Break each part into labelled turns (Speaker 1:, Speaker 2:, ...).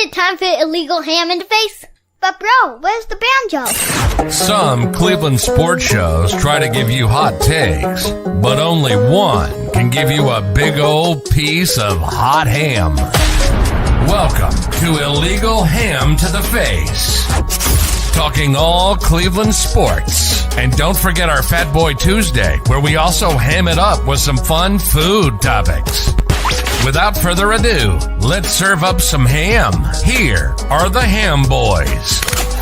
Speaker 1: it time for illegal ham in the face? But bro, where's the banjo?
Speaker 2: Some Cleveland sports shows try to give you hot takes, but only one can give you a big old piece of hot ham. Welcome to Illegal Ham to the Face. Talking all Cleveland sports. And don't forget our Fat Boy Tuesday, where we also ham it up with some fun food topics. Without further ado, let's serve up some ham. Here are the Ham Boys,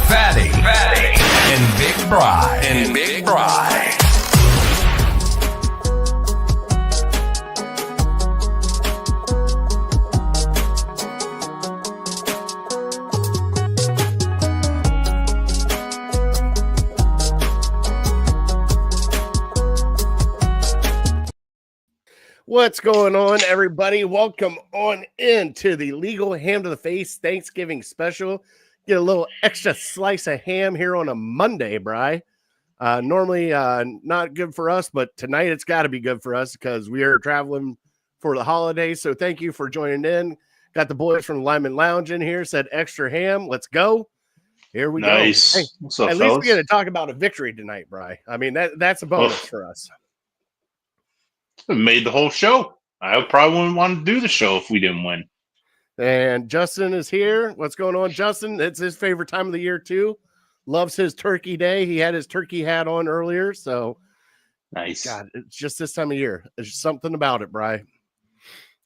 Speaker 2: Fatty, and Big Bry.
Speaker 3: What's going on, everybody? Welcome on into the Legal Ham to the Face Thanksgiving special. Get a little extra slice of ham here on a Monday, Bri. Normally not good for us, but tonight it's got to be good for us because we are traveling for the holidays. So thank you for joining in. Got the boys from the Lyman Lounge in here, said extra ham. Let's go. Here we go. Hey,
Speaker 4: What's up,
Speaker 3: at
Speaker 4: fellas?
Speaker 3: least we get to talk about a victory tonight, Bri. I mean, that's a bonus for us.
Speaker 4: Made the whole show. I probably wouldn't want to do the show if we didn't win.
Speaker 3: And Justin is here. What's going on, Justin? It's his favorite time of the year, too. Loves his turkey day. He had his turkey hat on earlier. So,
Speaker 4: Nice.
Speaker 3: God, it's just this time of year. There's something about it, Bri.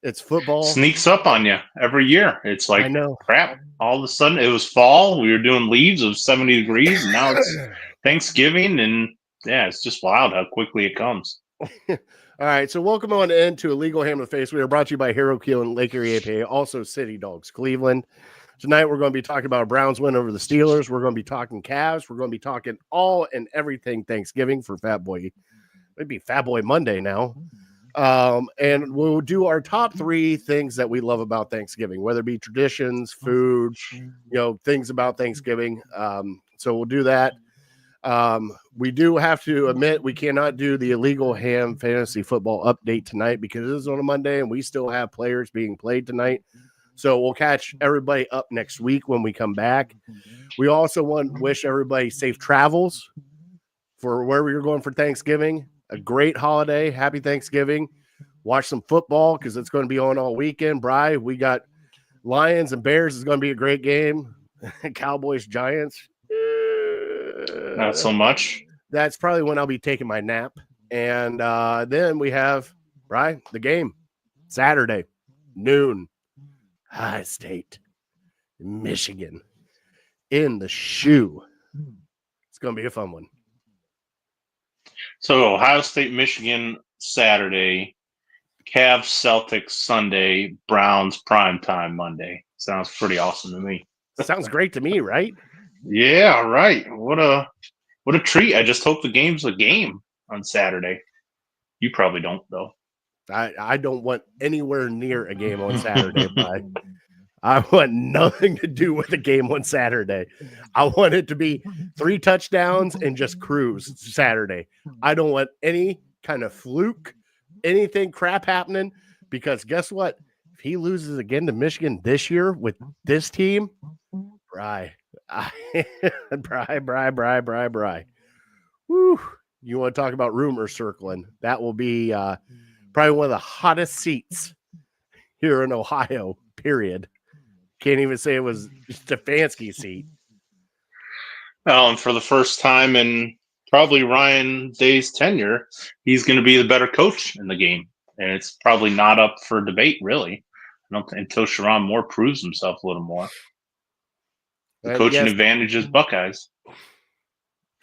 Speaker 3: It's football.
Speaker 4: Sneaks up on you every year. It's like,
Speaker 3: I know.
Speaker 4: crap. All of a sudden, it was fall. We were doing leaves of 70 degrees. And now it's Thanksgiving. And, yeah, it's just wild how quickly it comes.
Speaker 3: All right, so welcome on into Illegal Ham to the Face. We are brought to you by Hero Keel and Lake Erie APA, also City Dogs Cleveland. Tonight we're going to be talking about a Browns win over the Steelers. We're going to be talking Cavs. We're going to be talking all and everything Thanksgiving for Fat Boy. Maybe Fat Boy Monday now. And we'll do our top 3 things that we love about Thanksgiving, whether it be traditions, food, things about Thanksgiving. So we'll do that. We do have to admit we cannot do the Illegal Ham fantasy football update tonight because it is on a Monday and we still have players being played tonight. So we'll catch everybody up next week when we come back. We also want to wish everybody safe travels for wherever you're going for Thanksgiving. A great holiday. Happy Thanksgiving. Watch some football because it's going to be on all weekend. Bri, we got Lions and Bears. It's going to be a great game. Cowboys, Giants.
Speaker 4: Not so much.
Speaker 3: That's probably when I'll be taking my nap. And then we have, the game. Saturday, noon. High State, Michigan. In the shoe. It's going to be a fun one.
Speaker 4: So, Ohio State, Michigan, Saturday. Cavs, Celtics, Sunday. Browns, primetime, Monday. Sounds pretty awesome to me.
Speaker 3: Sounds great to me, right?
Speaker 4: Yeah, right. What a treat. I just hope the game's a game on Saturday. You probably don't, though.
Speaker 3: I don't want anywhere near a game on Saturday, but I want nothing to do with a game on Saturday. I want it to be 3 touchdowns and just cruise Saturday. I don't want any kind of fluke, anything crap happening, because guess what? If he loses again to Michigan this year with this team, Bri. Woo. You want to talk about rumors circling? That will be probably one of the hottest seats here in Ohio, period. Can't even say it was Stefanski's seat.
Speaker 4: Well, and for the first time in probably Ryan Day's tenure, he's going to be the better coach in the game. And it's probably not up for debate, really. I don't think, until Sherrone Moore proves himself a little more. The coaching advantage is Buckeyes.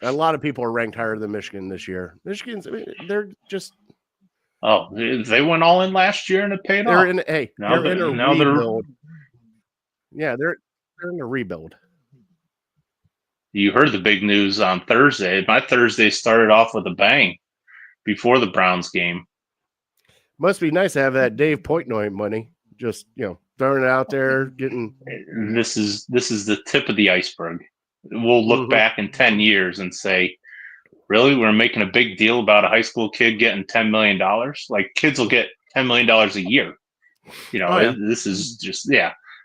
Speaker 3: A lot of people are ranked higher than Michigan this year. They're just.
Speaker 4: Oh, they went all in last year and it paid off.
Speaker 3: They're in a rebuild. Yeah, they're in a rebuild.
Speaker 4: You heard the big news on Thursday. My Thursday started off with a bang before the Browns game.
Speaker 3: Must be nice to have that Dave Portnoy money. Just, throwing it out there, getting.
Speaker 4: This is the tip of the iceberg. We'll look back in 10 years and say, really, we're making a big deal about a high school kid getting $10 million? Like, kids will get $10 million a year. This is just,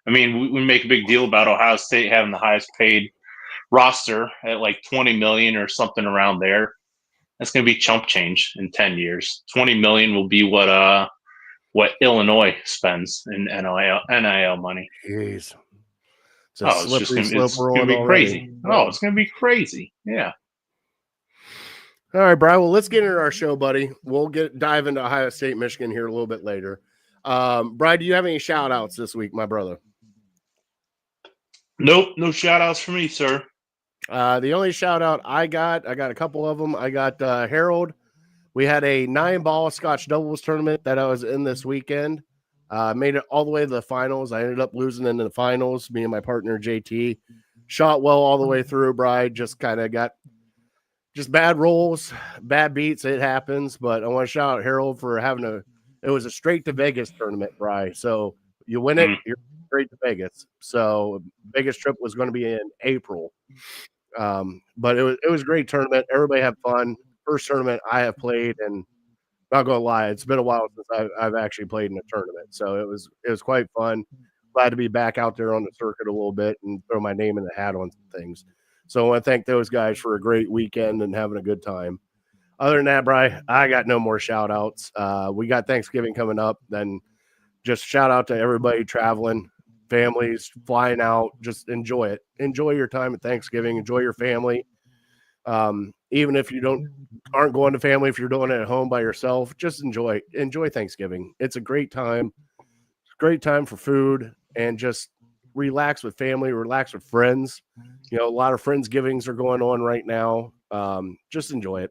Speaker 4: I mean, we make a big deal about Ohio State having the highest paid roster at like 20 million or something around there. That's going to be chump change in 10 years. 20 million will be what Illinois spends in NIL money.
Speaker 3: Jeez. It's a
Speaker 4: Oh, it's just
Speaker 3: slippery
Speaker 4: going to
Speaker 3: slope we're on
Speaker 4: be
Speaker 3: already.
Speaker 4: crazy. Oh, it's going to be crazy. Yeah.
Speaker 3: All right, Brian. Well, let's get into our show, buddy. We'll dive into Ohio State, Michigan here a little bit later. Brian, do you have any shout outs this week, my brother?
Speaker 4: Nope, no shout outs for me, sir.
Speaker 3: The only shout out I got a couple of them. I got Harold. We had a 9-ball Scotch doubles tournament that I was in this weekend. Made it all the way to the finals. I ended up losing in the finals. Me and my partner JT shot well all the way through. Brian just kind of got just bad rolls, bad beats. It happens, but I want to shout out Harold for having it was a straight to Vegas tournament, Brian. So you win it, you're straight to Vegas. So biggest trip was going to be in April. But it was a great tournament. Everybody had fun. First tournament I have played, and not gonna lie, it's been a while since I've actually played in a tournament. So it was quite fun. Glad to be back out there on the circuit a little bit and throw my name in the hat on some things. So I want to thank those guys for a great weekend and having a good time. Other than that, Bri, I got no more shout outs. We got Thanksgiving coming up. Then just shout out to everybody traveling, families, flying out. Just enjoy it. Enjoy your time at Thanksgiving. Enjoy your family. Even if you aren't going to family, if you're doing it at home by yourself, just enjoy Thanksgiving. It's a great time. It's a great time for food and just relax with family, relax with friends. You know, a lot of Friendsgivings are going on right now. Just enjoy it.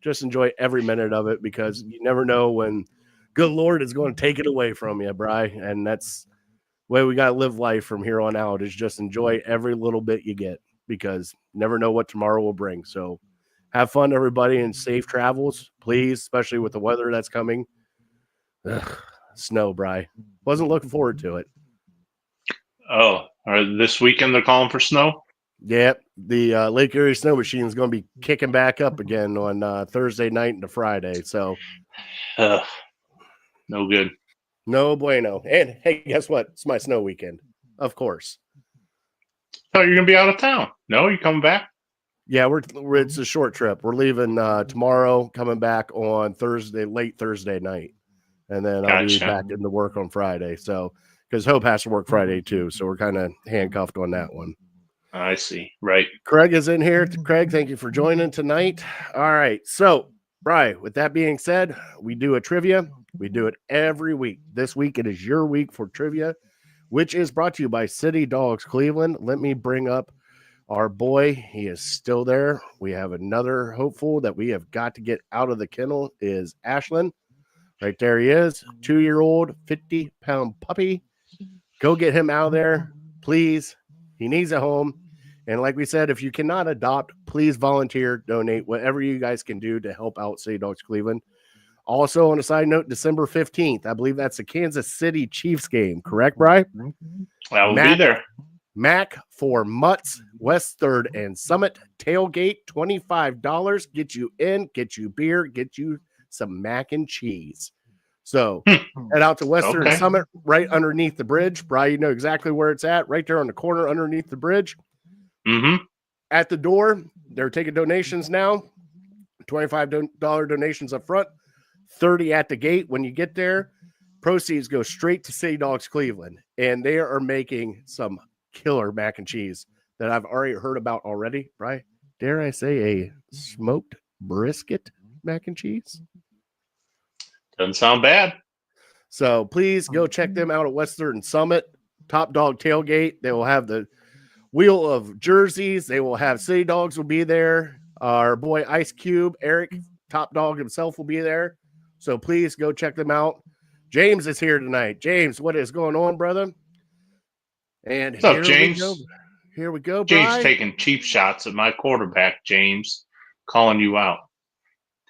Speaker 3: Just enjoy every minute of it because you never know when good Lord is going to take it away from you, Bri. And that's the way we got to live life from here on out is just enjoy every little bit you get because never know what tomorrow will bring. So have fun, everybody, and safe travels, please, especially with the weather that's coming. Ugh, snow, Bri. Wasn't looking forward to it.
Speaker 4: Oh, this weekend they're calling for snow?
Speaker 3: Yep. The Lake Erie Snow Machine is going to be kicking back up again on Thursday night into Friday. So,
Speaker 4: no good.
Speaker 3: No bueno. And hey, guess what? It's my snow weekend, of course.
Speaker 4: Oh, you're going to be out of town. No, you coming back?
Speaker 3: Yeah, it's a short trip. We're leaving tomorrow, coming back on late Thursday night. And then I'll be back into work on Friday. So, because Hope has to work Friday too. So we're kind of handcuffed on that one.
Speaker 4: I see. Right.
Speaker 3: Craig is in here. Craig, thank you for joining tonight. All right. So, Brian, with that being said, we do a trivia. We do it every week. This week, it is your week for trivia, which is brought to you by City Dogs Cleveland. Let me bring up our boy. He is still there. We have another hopeful that we have got to get out of the kennel is Ashlyn. Right there he is, 2-year-old, 50-pound puppy. Go get him out of there, please. He needs a home. And like we said, if you cannot adopt, please volunteer, donate, whatever you guys can do to help out City Dogs Cleveland. Also, on a side note, December 15th, I believe that's the Kansas City Chiefs game. Correct, Brian?
Speaker 4: I will be there.
Speaker 3: Mac for Mutts, West 3rd and Summit. Tailgate, $25. Get you in, get you beer, get you some mac and cheese. So head out to West 3rd and Summit, right underneath the bridge. Brian, you know exactly where it's at, right there on the corner underneath the bridge.
Speaker 4: Mm-hmm.
Speaker 3: At the door, they're taking donations now. $25 donations up front, 30 at the gate. When you get there, proceeds go straight to City Dogs Cleveland, and they are making some killer mac and cheese that I've already heard about already. Right? Dare I say a smoked brisket mac and cheese?
Speaker 4: Doesn't sound bad.
Speaker 3: So please go check them out at West 3rd and Summit. Top Dog Tailgate. They will have the wheel of jerseys. They will have City Dogs will be there. Our boy Ice Cube, Eric, Top Dog himself will be there. So please go check them out. James is here tonight. James, what is going on, brother? And
Speaker 4: what's up, James?
Speaker 3: Here we go.
Speaker 4: James
Speaker 3: Brian.
Speaker 4: taking cheap shots at my quarterback, James, calling you out.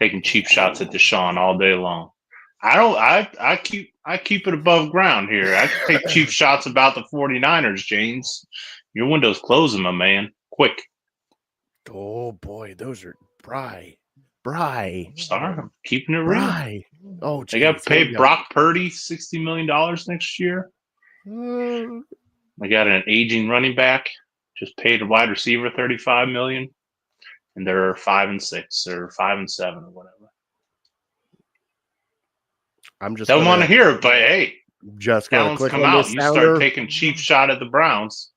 Speaker 4: Taking cheap shots at Deshaun all day long. I keep it above ground here. I take cheap shots about the 49ers, James. Your window's closing, my man. Quick.
Speaker 3: Oh boy, those are Bry.
Speaker 4: Sorry, I'm keeping it real.
Speaker 3: Oh,
Speaker 4: they got to pay Brock Purdy $60 million next year. I got an aging running back. Just paid a wide receiver $35 million, and they're 5-6 or 5-7 or whatever.
Speaker 3: I'm just
Speaker 4: Don't want to hear it, but hey,
Speaker 3: just going to click
Speaker 4: come
Speaker 3: on
Speaker 4: out.
Speaker 3: this
Speaker 4: You
Speaker 3: sounder.
Speaker 4: start taking cheap shot at the Browns.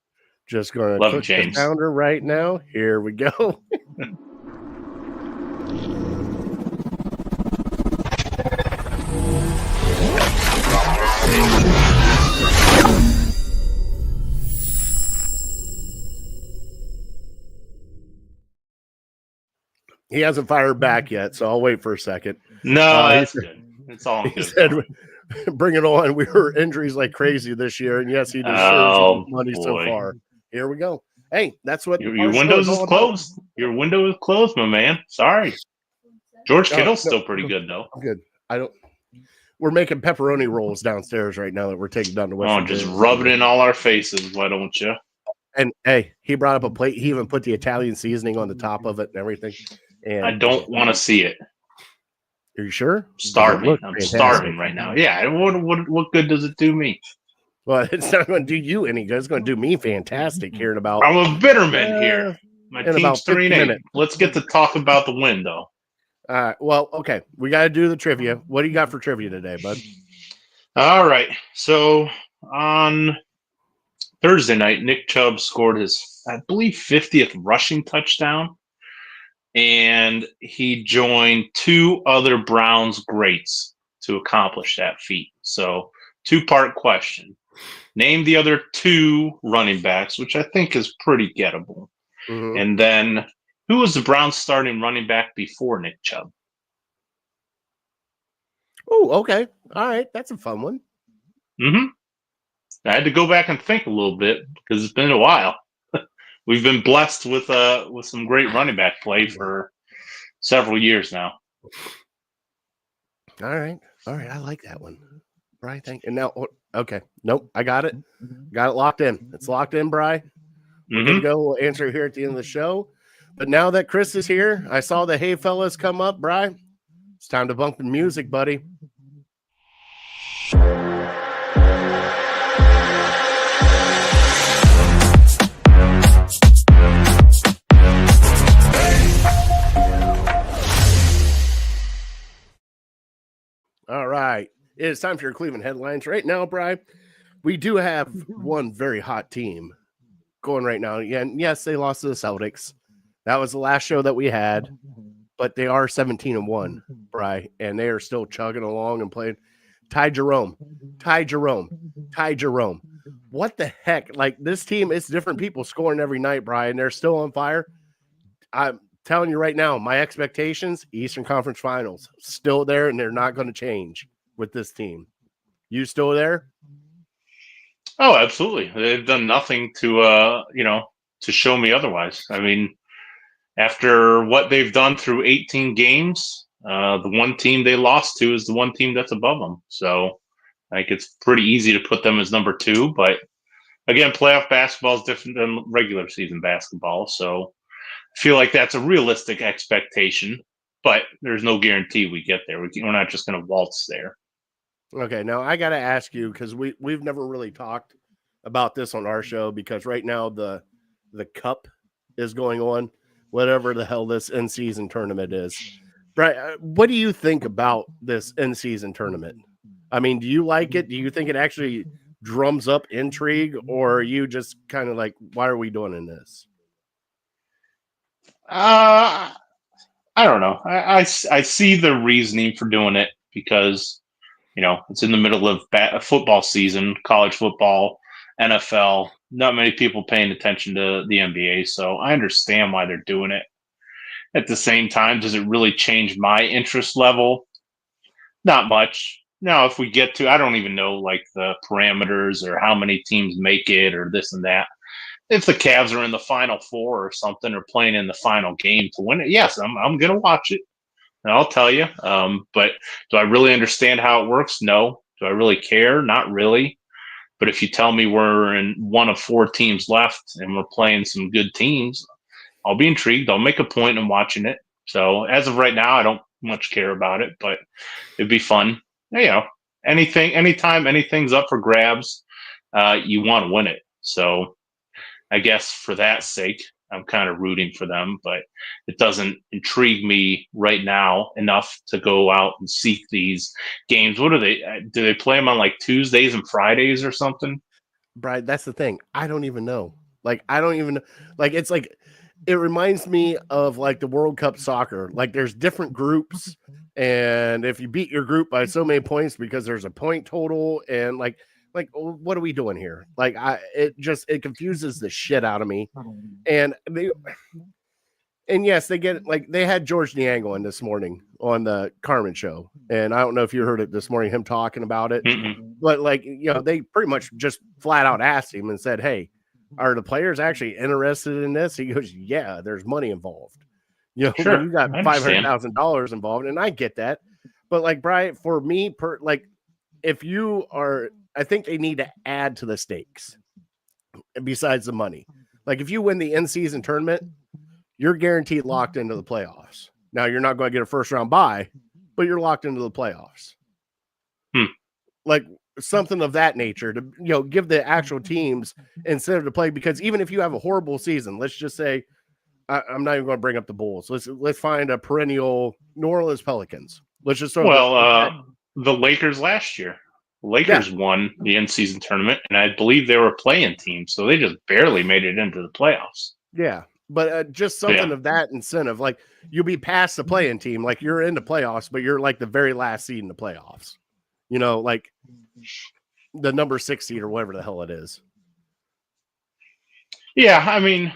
Speaker 3: Just going to
Speaker 4: Love
Speaker 3: click
Speaker 4: James.
Speaker 3: the sounder right now. Here we go. He hasn't fired back yet, so I'll wait for a second.
Speaker 4: No, that's good. It's all
Speaker 3: He
Speaker 4: good.
Speaker 3: said, bring it on. We were injuries like crazy this year, and yes, he deserves money so far. Here we go. Hey, that's what
Speaker 4: your windows is closed. Your window is closed, my man. Sorry. George Kittle's still pretty good, though.
Speaker 3: I'm good. We're making pepperoni rolls downstairs right now that we're taking down to West
Speaker 4: Virginia. Just rub it in all our faces. Why don't you?
Speaker 3: And hey, he brought up a plate. He even put the Italian seasoning on the top of it and everything. And
Speaker 4: I don't want to see it.
Speaker 3: Are you sure?
Speaker 4: Starving. I'm starving right now. Yeah. What good does it do me?
Speaker 3: Well, it's not going to do you any good. It's going to do me fantastic hearing about.
Speaker 4: I'm a bitterman here. My team's 3-8. Let's get to talk about the win, though.
Speaker 3: All right. Well, okay. We got to do the trivia. What do you got for trivia today, bud?
Speaker 4: All right. So on Thursday night, Nick Chubb scored his, I believe, 50th rushing touchdown. And he joined two other Browns greats to accomplish that feat. So, two-part question. Name the other two running backs, which I think is pretty gettable. Mm-hmm. And then, who was the Browns starting running back before Nick Chubb?
Speaker 3: Oh, okay. All right. That's a fun one.
Speaker 4: Mm-hmm. I had to go back and think a little bit because it's been a while. We've been blessed with some great running back play for several years now.
Speaker 3: All right. I like that one. Bri, thank you. And now, okay. Nope. I got it. Got it locked in. It's locked in, Bri. We're going to go. We'll answer here at the end of the show. But now that Chris is here, I saw the Hey Fellas come up, Bri. It's time to bump the music, buddy. All right. It is time for your Cleveland headlines. Right now, Bri, we do have one very hot team going right now. And yes, they lost to the Celtics. That was the last show that we had, but they are 17-1, Bri, and they are still chugging along and playing. Ty Jerome. What the heck? Like, this team, it's different people scoring every night, Bri, and they're still on fire. I'm telling you right now, my expectations, Eastern Conference Finals, still there, and they're not going to change with this team. You still there?
Speaker 4: Oh, absolutely. They've done nothing to show me otherwise. I mean, after what they've done through 18 games, the one team they lost to is the one team that's above them. So I think it's pretty easy to put them as number 2. But again, playoff basketball is different than regular season basketball. So I feel like that's a realistic expectation, but there's no guarantee we get there. We're not just going to waltz there.
Speaker 3: Okay, now I got to ask you, because we've never really talked about this on our show, because right now the cup is going on, whatever the hell this in-season tournament is. Right? What do you think about this in-season tournament? I mean, do you like it? Do you think it actually drums up intrigue, or are you just kind of like, why are we doing this?
Speaker 4: I don't know. I see the reasoning for doing it because, it's in the middle of football season, college football, NFL, not many people paying attention to the NBA. So I understand why they're doing it. At the same time, does it really change my interest level? Not much. Now, if we get to, I don't even know like the parameters or how many teams make it or this and that. If the Cavs are in the Final Four or something, or playing in the final game to win it, yes, I'm gonna watch it, and I'll tell you. But do I really understand how it works? No. Do I really care? Not really. But if you tell me we're in one of 4 teams left and we're playing some good teams, I'll be intrigued. I'll make a point in watching it. So as of right now, I don't much care about it, but it'd be fun. Anytime anything's up for grabs, you want to win it. So I guess for that sake, I'm kind of rooting for them, but it doesn't intrigue me right now enough to go out and seek these games. What are they? Do they play them on like Tuesdays and Fridays or something?
Speaker 3: Brian, that's the thing. I don't even know. Like, I don't even like. It's like it reminds me of like the World Cup soccer. Like, there's different groups, and if you beat your group by so many points because there's a point total, and like what are we doing here? Like, it confuses the shit out of me. And yes, they had George Niang on this morning on the Carmen show, and I don't know if you heard it this morning, him talking about it.
Speaker 4: Mm-mm.
Speaker 3: But they pretty much just flat out asked him and said, "Hey, are the players actually interested in this?" He goes, "Yeah, there's money involved.
Speaker 4: Sure,
Speaker 3: when you got
Speaker 4: I understand.
Speaker 3: $500,000 involved, and I get that. But like Brian, for me, if you are, I think they need to add to the stakes besides the money. Like if you win the in-season tournament, you're guaranteed locked into the playoffs. Now you're not going to get a first round bye, but you're locked into the playoffs. Like something of that nature to give the actual teams incentive to play, because even if you have a horrible season, let's just say I'm not even going to bring up the Bulls. Let's find a perennial New Orleans Pelicans. Let's just throw
Speaker 4: the Lakers last year. The Lakers won the in-season tournament, and I believe they were a play-in team, so they just barely made it into the playoffs.
Speaker 3: Yeah, but just something of that incentive. Like you'll be past the play-in team, like you're in the playoffs, but you're like the very last seed in the playoffs. Like the number 6 seed or whatever the hell it is.
Speaker 4: Yeah, I mean,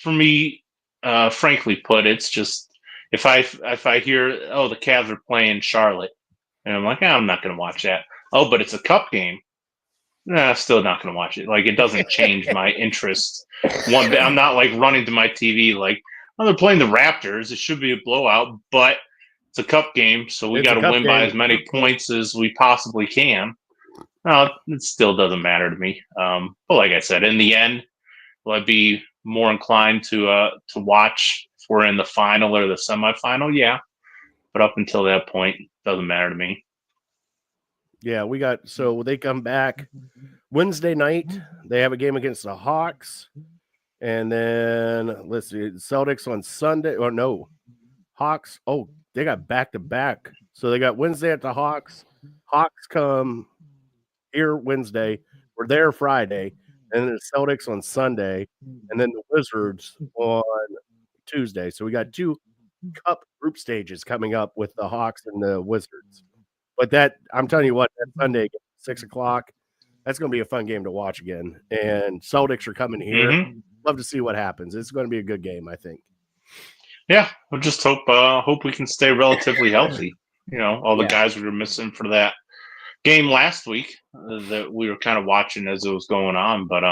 Speaker 4: for me, frankly put, it's just if I hear, oh, the Cavs are playing Charlotte, and I'm like, I'm not going to watch that. Oh, but it's a cup game. Nah, still not going to watch it. Like it doesn't change my interest one bit. I'm not like running to my TV like, oh, they're playing the Raptors. It should be a blowout, but it's a cup game, so we got to win by as many points as we possibly can. No, it still doesn't matter to me. But like I said, in the end, will I be more inclined to watch if we're in the final or the semifinal? Yeah, but up until that point, it doesn't matter to me.
Speaker 3: Yeah, so they come back Wednesday night. They have a game against the Hawks, and then let's see, Celtics on Sunday. Or no, Hawks. Oh, they got back to back. So they got Wednesday at the Hawks. Hawks come here Wednesday. We're there Friday, and then the Celtics on Sunday, and then the Wizards on Tuesday. So we got 2 cup group stages coming up with the Hawks and the Wizards. But that, I'm telling you what, that Sunday, 6:00, that's going to be a fun game to watch again. And Celtics are coming here.
Speaker 4: Mm-hmm.
Speaker 3: Love to see what happens. It's going to be a good game, I think.
Speaker 4: Yeah, we'll just hope we can stay relatively healthy. All the guys we were missing for that game last week that we were kind of watching as it was going on. But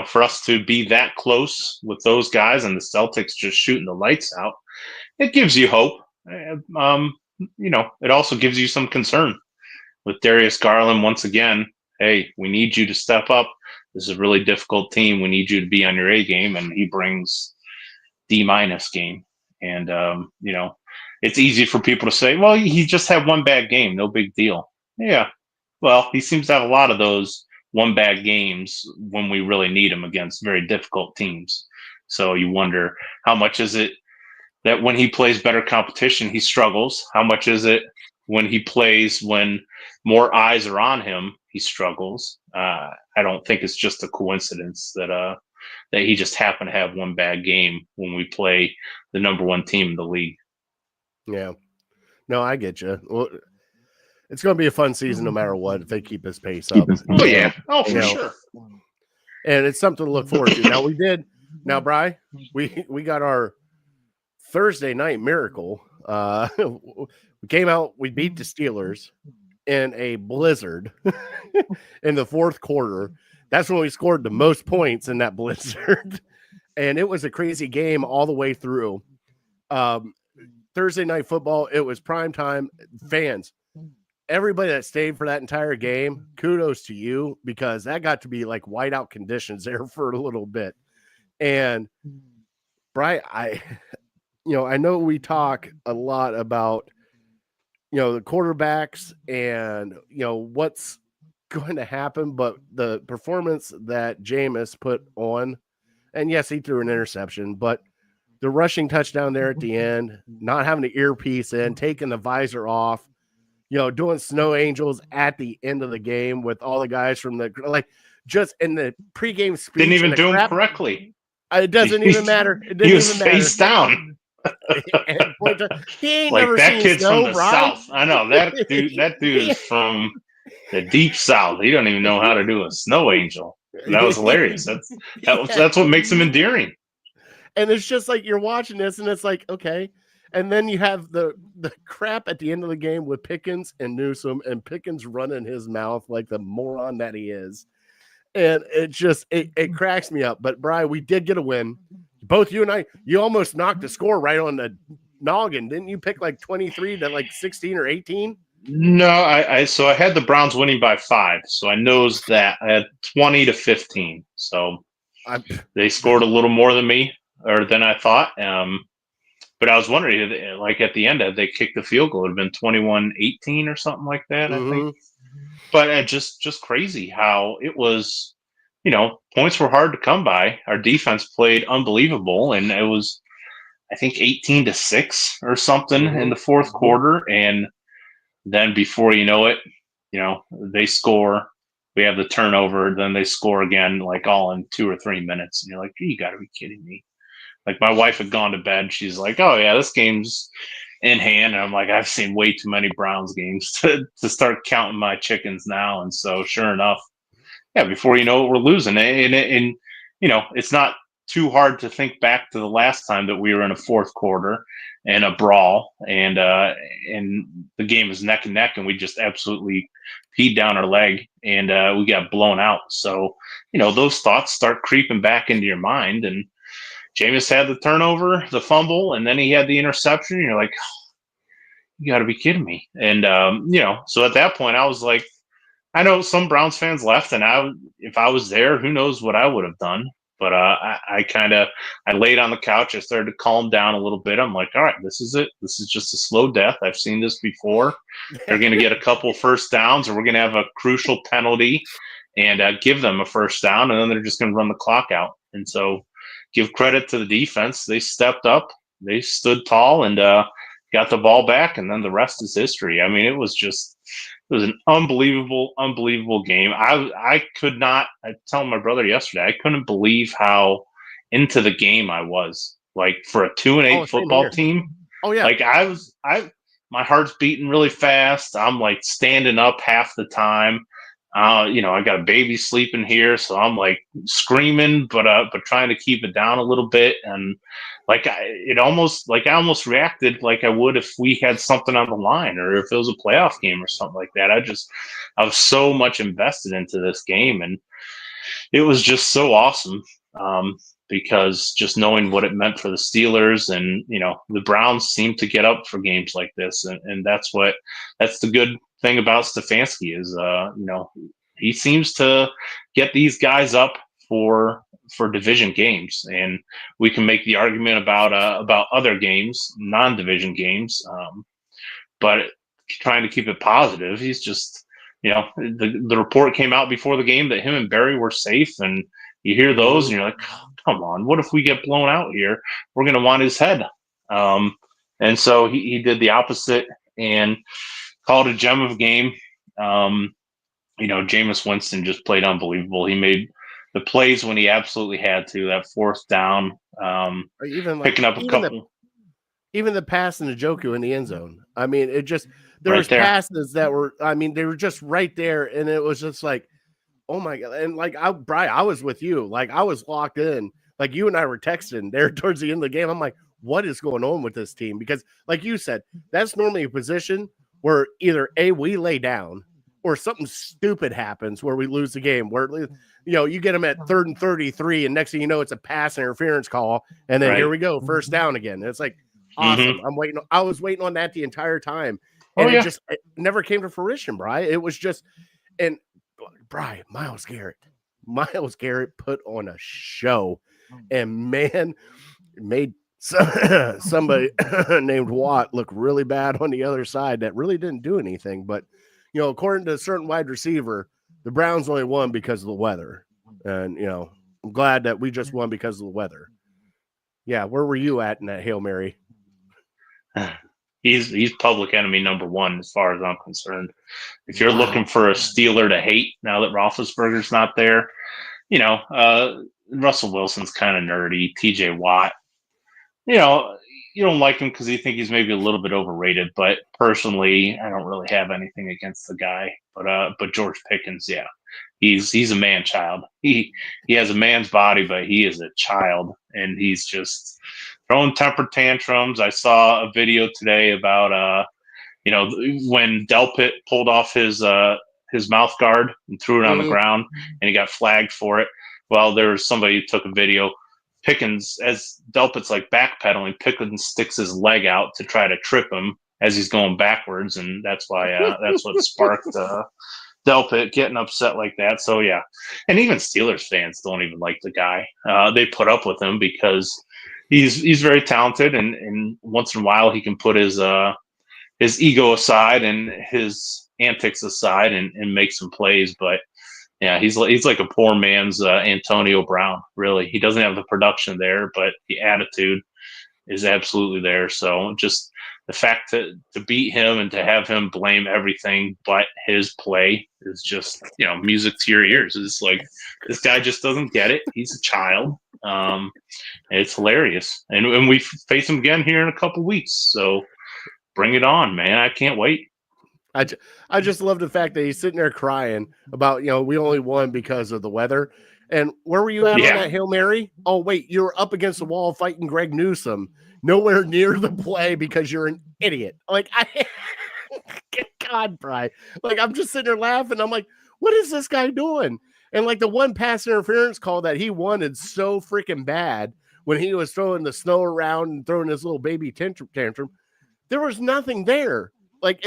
Speaker 4: for us to be that close with those guys and the Celtics just shooting the lights out, it gives you hope. It also gives you some concern with Darius Garland once again. Hey, we need you to step up. This is a really difficult team. We need you to be on your A game, and he brings D- game. And it's easy for people to say, well, he just had one bad game, no big deal. Yeah, well, he seems to have a lot of those one bad games when we really need him against very difficult teams. So you wonder, how much is it that when he plays better competition, he struggles? How much is it when he plays when more eyes are on him, he struggles? I don't think it's just a coincidence that he just happened to have one bad game when we play the number 1 team in the league.
Speaker 3: Yeah. No, I get you. Well, it's going to be a fun season no matter what if they keep his pace up.
Speaker 4: Oh, yeah. Oh, for sure.
Speaker 3: And it's something to look forward to. Now, Bri, we got our Thursday night miracle. We came out, we beat the Steelers in a blizzard in the 4th quarter. That's when we scored the most points in that blizzard. And it was a crazy game all the way through. Thursday night football, it was prime time. Fans, everybody that stayed for that entire game, kudos to you, because that got to be like whiteout conditions there for a little bit. And Brian, I know we talk a lot about, the quarterbacks and, what's going to happen, but the performance that Jameis put on, and yes, he threw an interception, but the rushing touchdown there at the end, not having the earpiece in, taking the visor off, doing snow angels at the end of the game with all the guys from just in the pregame speech.
Speaker 4: Didn't even do him correctly.
Speaker 3: It doesn't even matter. It didn't
Speaker 4: he was
Speaker 3: even matter.
Speaker 4: face down.
Speaker 3: He ain't
Speaker 4: like
Speaker 3: never
Speaker 4: that
Speaker 3: seen
Speaker 4: kid's
Speaker 3: snow,
Speaker 4: from the
Speaker 3: right?
Speaker 4: South. I know that dude. That dude is from the deep South. He don't even know how to do a snow angel. That was hilarious. That's what makes him endearing.
Speaker 3: And it's just like you're watching this, and it's like, okay. And then you have the crap at the end of the game with Pickens and Newsome, and Pickens running his mouth like the moron that he is. And it cracks me up. But Brian, we did get a win. Both you and I, you almost knocked the score right on the noggin. Didn't you pick like 23 to like 16 or 18?
Speaker 4: No, I had the Browns winning by 5. So I knows that I had 20 to 15. So they scored a little more than me or than I thought. But I was wondering, like at the end, if they kicked the field goal, it would have been 21-18 or something like that, I think. But just crazy how it was, points were hard to come by. Our defense played unbelievable, and it was, I think, 18-6 or something in the fourth quarter. And then before you know it, they score. We have the turnover, then they score again, like all in 2 or 3 minutes. And you're like, you got to be kidding me. Like my wife had gone to bed. She's like, oh, yeah, this game's in hand. And I'm like, I've seen way too many Browns games to start counting my chickens now. And so sure enough, yeah, before you know it, we're losing. And it's not too hard to think back to the last time that we were in a fourth quarter and a brawl and the game was neck and neck and we just absolutely peed down our leg and we got blown out. So, those thoughts start creeping back into your mind. And Jameis had the turnover, the fumble, and then he had the interception. And you're like, oh, you got to be kidding me. And, so at that point, I was like, I know some Browns fans left, and if I was there, who knows what I would have done. But I laid on the couch. I started to calm down a little bit. I'm like, all right, this is it. This is just a slow death. I've seen this before. They're going to get a couple first downs, or we're going to have a crucial penalty and give them a first down, and then they're just going to run the clock out. And so give credit to the defense. They stepped up. They stood tall and got the ball back, and then the rest is history. I mean, it was an unbelievable game. I could not. I told my brother yesterday, I couldn't believe how into the game I was. Like for a 2-8 football team.
Speaker 3: Oh yeah.
Speaker 4: Like my heart's beating really fast. I'm like standing up half the time. I got a baby sleeping here, so I'm like screaming, but trying to keep it down a little bit. And I almost reacted like I would if we had something on the line or if it was a playoff game or something like that. I was so much invested into this game, and it was just so awesome. Because just knowing what it meant for the Steelers and, the Browns seem to get up for games like this. And that's the good thing about Stefanski is, he seems to get these guys up for division games. And we can make the argument about other games, non-division games. But trying to keep it positive, he's just, the report came out before the game that him and Barry were safe, and you hear those and you're like, oh, come on, what if we get blown out here? We're going to want his head. And so he did the opposite and called a gem of a game. Jameis Winston just played unbelievable. He made the plays when he absolutely had to, that fourth down, picking up a couple.
Speaker 3: Even the pass in the Njoku in the end zone. I mean, there was passes that were, they were just right there. And it was just like, oh my God. And Brian, I was with you. Like I was locked in, like you and I were texting there towards the end of the game. I'm like, what is going on with this team? Because like you said, that's normally a position where either we lay down or something stupid happens where we lose the game, where, you get them at 3rd and 33 and next thing you know, it's a pass interference call. And then here we go, first down again. And it's like, awesome. I was waiting on that the entire time. And it never came to fruition, Brian. It was just, and Brian, Myles Garrett put on a show and man made somebody named Watt look really bad on the other side that really didn't do anything. But, according to a certain wide receiver, the Browns only won because of the weather. And, you know, I'm glad that we just won because of the weather. Yeah, where were you at in that Hail Mary?
Speaker 4: He's public enemy number one as far as I'm concerned. If you're looking for a Steeler to hate now that Roethlisberger's not there, you know, Russell Wilson's kind of nerdy. T.J. Watt, you know, you don't like him because you think he's maybe a little bit overrated. But personally, I don't really have anything against the guy. But George Pickens, yeah, he's a man child. He has a man's body, but he is a child, and he's just throwing temper tantrums. I saw a video today about you know, when Delpit pulled off his mouth guard and threw it on the ground, and he got flagged for it. Well, there was somebody who took a video. Pickens, as Delpit's like backpedaling, Pickens sticks his leg out to try to trip him as he's going backwards, and that's why that's what sparked Delpit getting upset like that. So yeah, and even Steelers fans don't even like the guy. They put up with him because he's very talented, and once in a while he can put his ego aside and his antics aside and make some plays. But yeah, he's like a poor man's Antonio Brown. Really, he doesn't have the production there, but the attitude is absolutely there. So just the fact to beat him and to have him blame everything but his play is just, you know, music to your ears. It's like, this guy just doesn't get it. He's a child. It's hilarious. And we face him again here in a couple weeks. So bring it on, man. I can't wait.
Speaker 3: I just love the fact that he's sitting there crying about, you know, we only won because of the weather. And where were you at on that Hail Mary? Oh, wait, you were up against the wall fighting Greg Newsome, nowhere near the play because you're an idiot. Like, God, Bri. Like, I'm just sitting there laughing. I'm like, what is this guy doing? And like the one pass interference call that he wanted so freaking bad when he was throwing the snow around and throwing his little baby tantrum, there was nothing there. Like,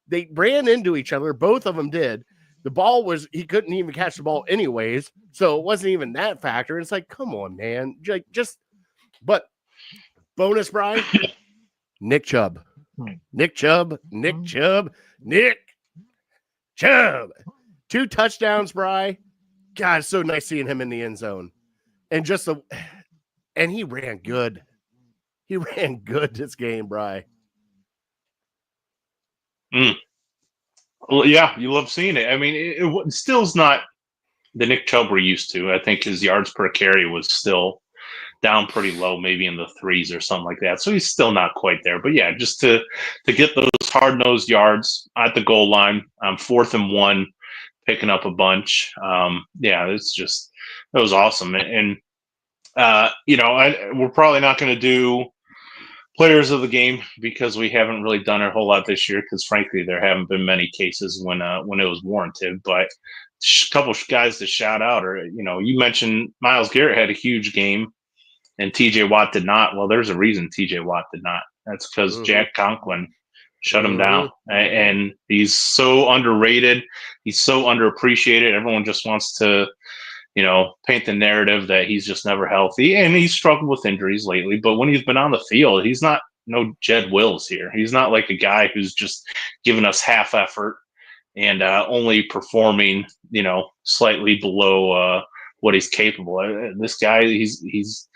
Speaker 3: they ran into each other. Both of them did. The ball was, he couldn't even catch the ball anyways. So it wasn't even that factor. It's like, come on, man. But bonus, Brian, Nick Chubb. Nick Chubb. 2 touchdowns, Bri. God, it's so nice seeing him in the end zone. And and he ran good. He ran good this game, Bri.
Speaker 4: Well, yeah, you love seeing it. I mean, it still's not the Nick Chubb we're used to. I think his yards per carry was still down pretty low, maybe in the 3s or something like that. So he's still not quite there. But yeah, just to get those hard-nosed yards at the goal line, 4th and 1, picking up a bunch. Yeah, it was awesome. And you know, we're probably not going to do players of the game because we haven't really done a whole lot this year because frankly there haven't been many cases when it was warranted. But a couple guys to shout out, or you know, you mentioned Myles Garrett had a huge game and TJ Watt did not. Well, there's a reason TJ Watt did not. That's because Jack Conklin shut him down, and he's so underrated. He's so underappreciated. Everyone just wants to, you know, paint the narrative that he's just never healthy, and he's struggled with injuries lately. But when he's been on the field, he's not no Jed Wills here. He's not like a guy who's just giving us half effort and only performing, you know, slightly below what he's capable of. This guy, he's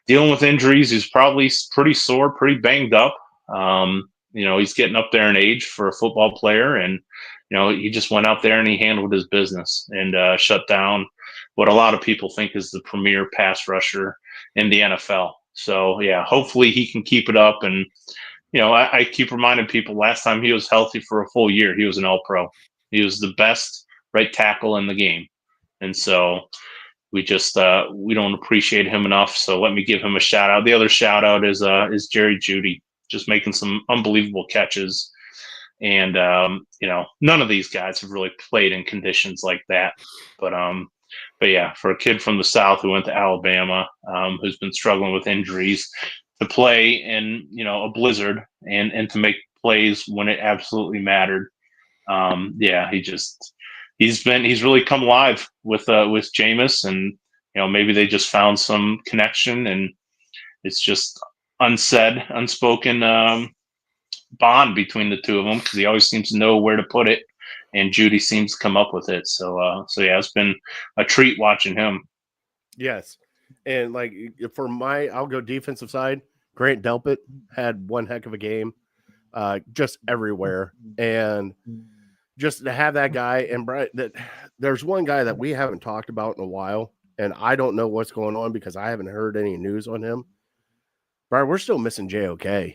Speaker 4: dealing with injuries. He's probably pretty sore, pretty banged up. You know, he's getting up there in age for a football player, and you know, he just went out there and he handled his business and shut down what a lot of people think is the premier pass rusher in the NFL. So yeah, hopefully he can keep it up. And you know, I keep reminding people, last time he was healthy for a full year, he was an All-Pro. He was the best right tackle in the game, and so we just we don't appreciate him enough. So let me give him a shout out. The other shout out is Jerry Jeudy, just making some unbelievable catches. And you know, none of these guys have really played in conditions like that. But yeah, for a kid from the South who went to Alabama, who's been struggling with injuries, to play in, you know, a blizzard and to make plays when it absolutely mattered. Yeah, he's really come alive with Jameis, and you know, maybe they just found some connection, and it's just unspoken bond between the two of them because he always seems to know where to put it. and Judy seems to come up with it. So yeah, it's been a treat watching him.
Speaker 3: Yes. And like I'll go defensive side. Grant Delpit had one heck of a game, just everywhere. And just to have that guy and there's one guy that we haven't talked about in a while, and I don't know what's going on because I haven't heard any news on him. Brian, we're still missing JOK.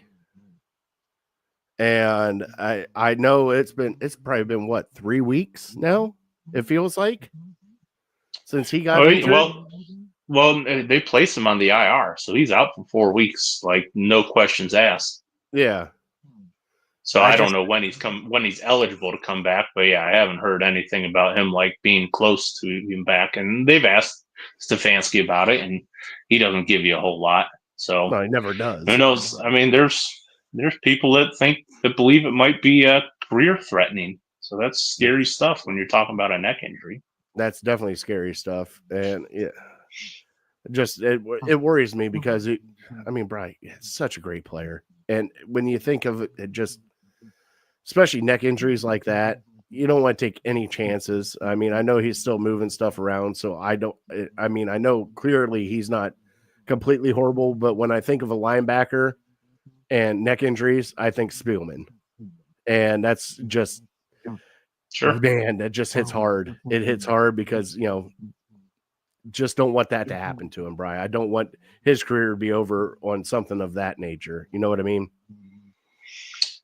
Speaker 3: And I know it's probably been what, 3 weeks now, it feels like, since he got injured.
Speaker 4: Well, they placed him on the IR, so he's out for 4 weeks, like no questions asked.
Speaker 3: Yeah.
Speaker 4: So I don't know when he's eligible to come back, but yeah, I haven't heard anything about him like being close to him back. And they've asked Stefanski about it, and he doesn't give you a whole lot. So
Speaker 3: no, he never does.
Speaker 4: Who knows? I mean, there's people that believe it might be career threatening. So that's scary stuff when you're talking about a neck injury.
Speaker 3: That's definitely scary stuff, and it worries me because Brian, it's such a great player, and when you think of it, just especially neck injuries like that, you don't want to take any chances. I mean, I know he's still moving stuff around, so I know clearly he's not completely horrible, but when I think of a linebacker and neck injuries, I think Spielman, and that's just man, that just hits hard. It hits hard because just don't want that to happen to him, Brian. I don't want his career to be over on something of that nature. You know what I mean?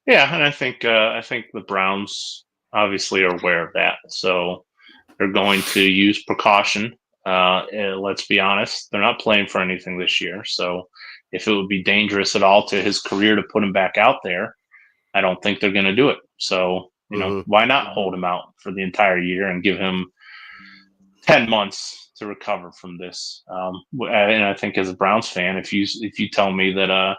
Speaker 4: Yeah, and I think the Browns obviously are aware of that, so they're going to use precaution. Let's be honest, they're not playing for anything this year, so if it would be dangerous at all to his career to put him back out there, I don't think they're going to do it. So why not hold him out for the entire year and give him 10 months to recover from this? And I think as a Browns fan, if you tell me that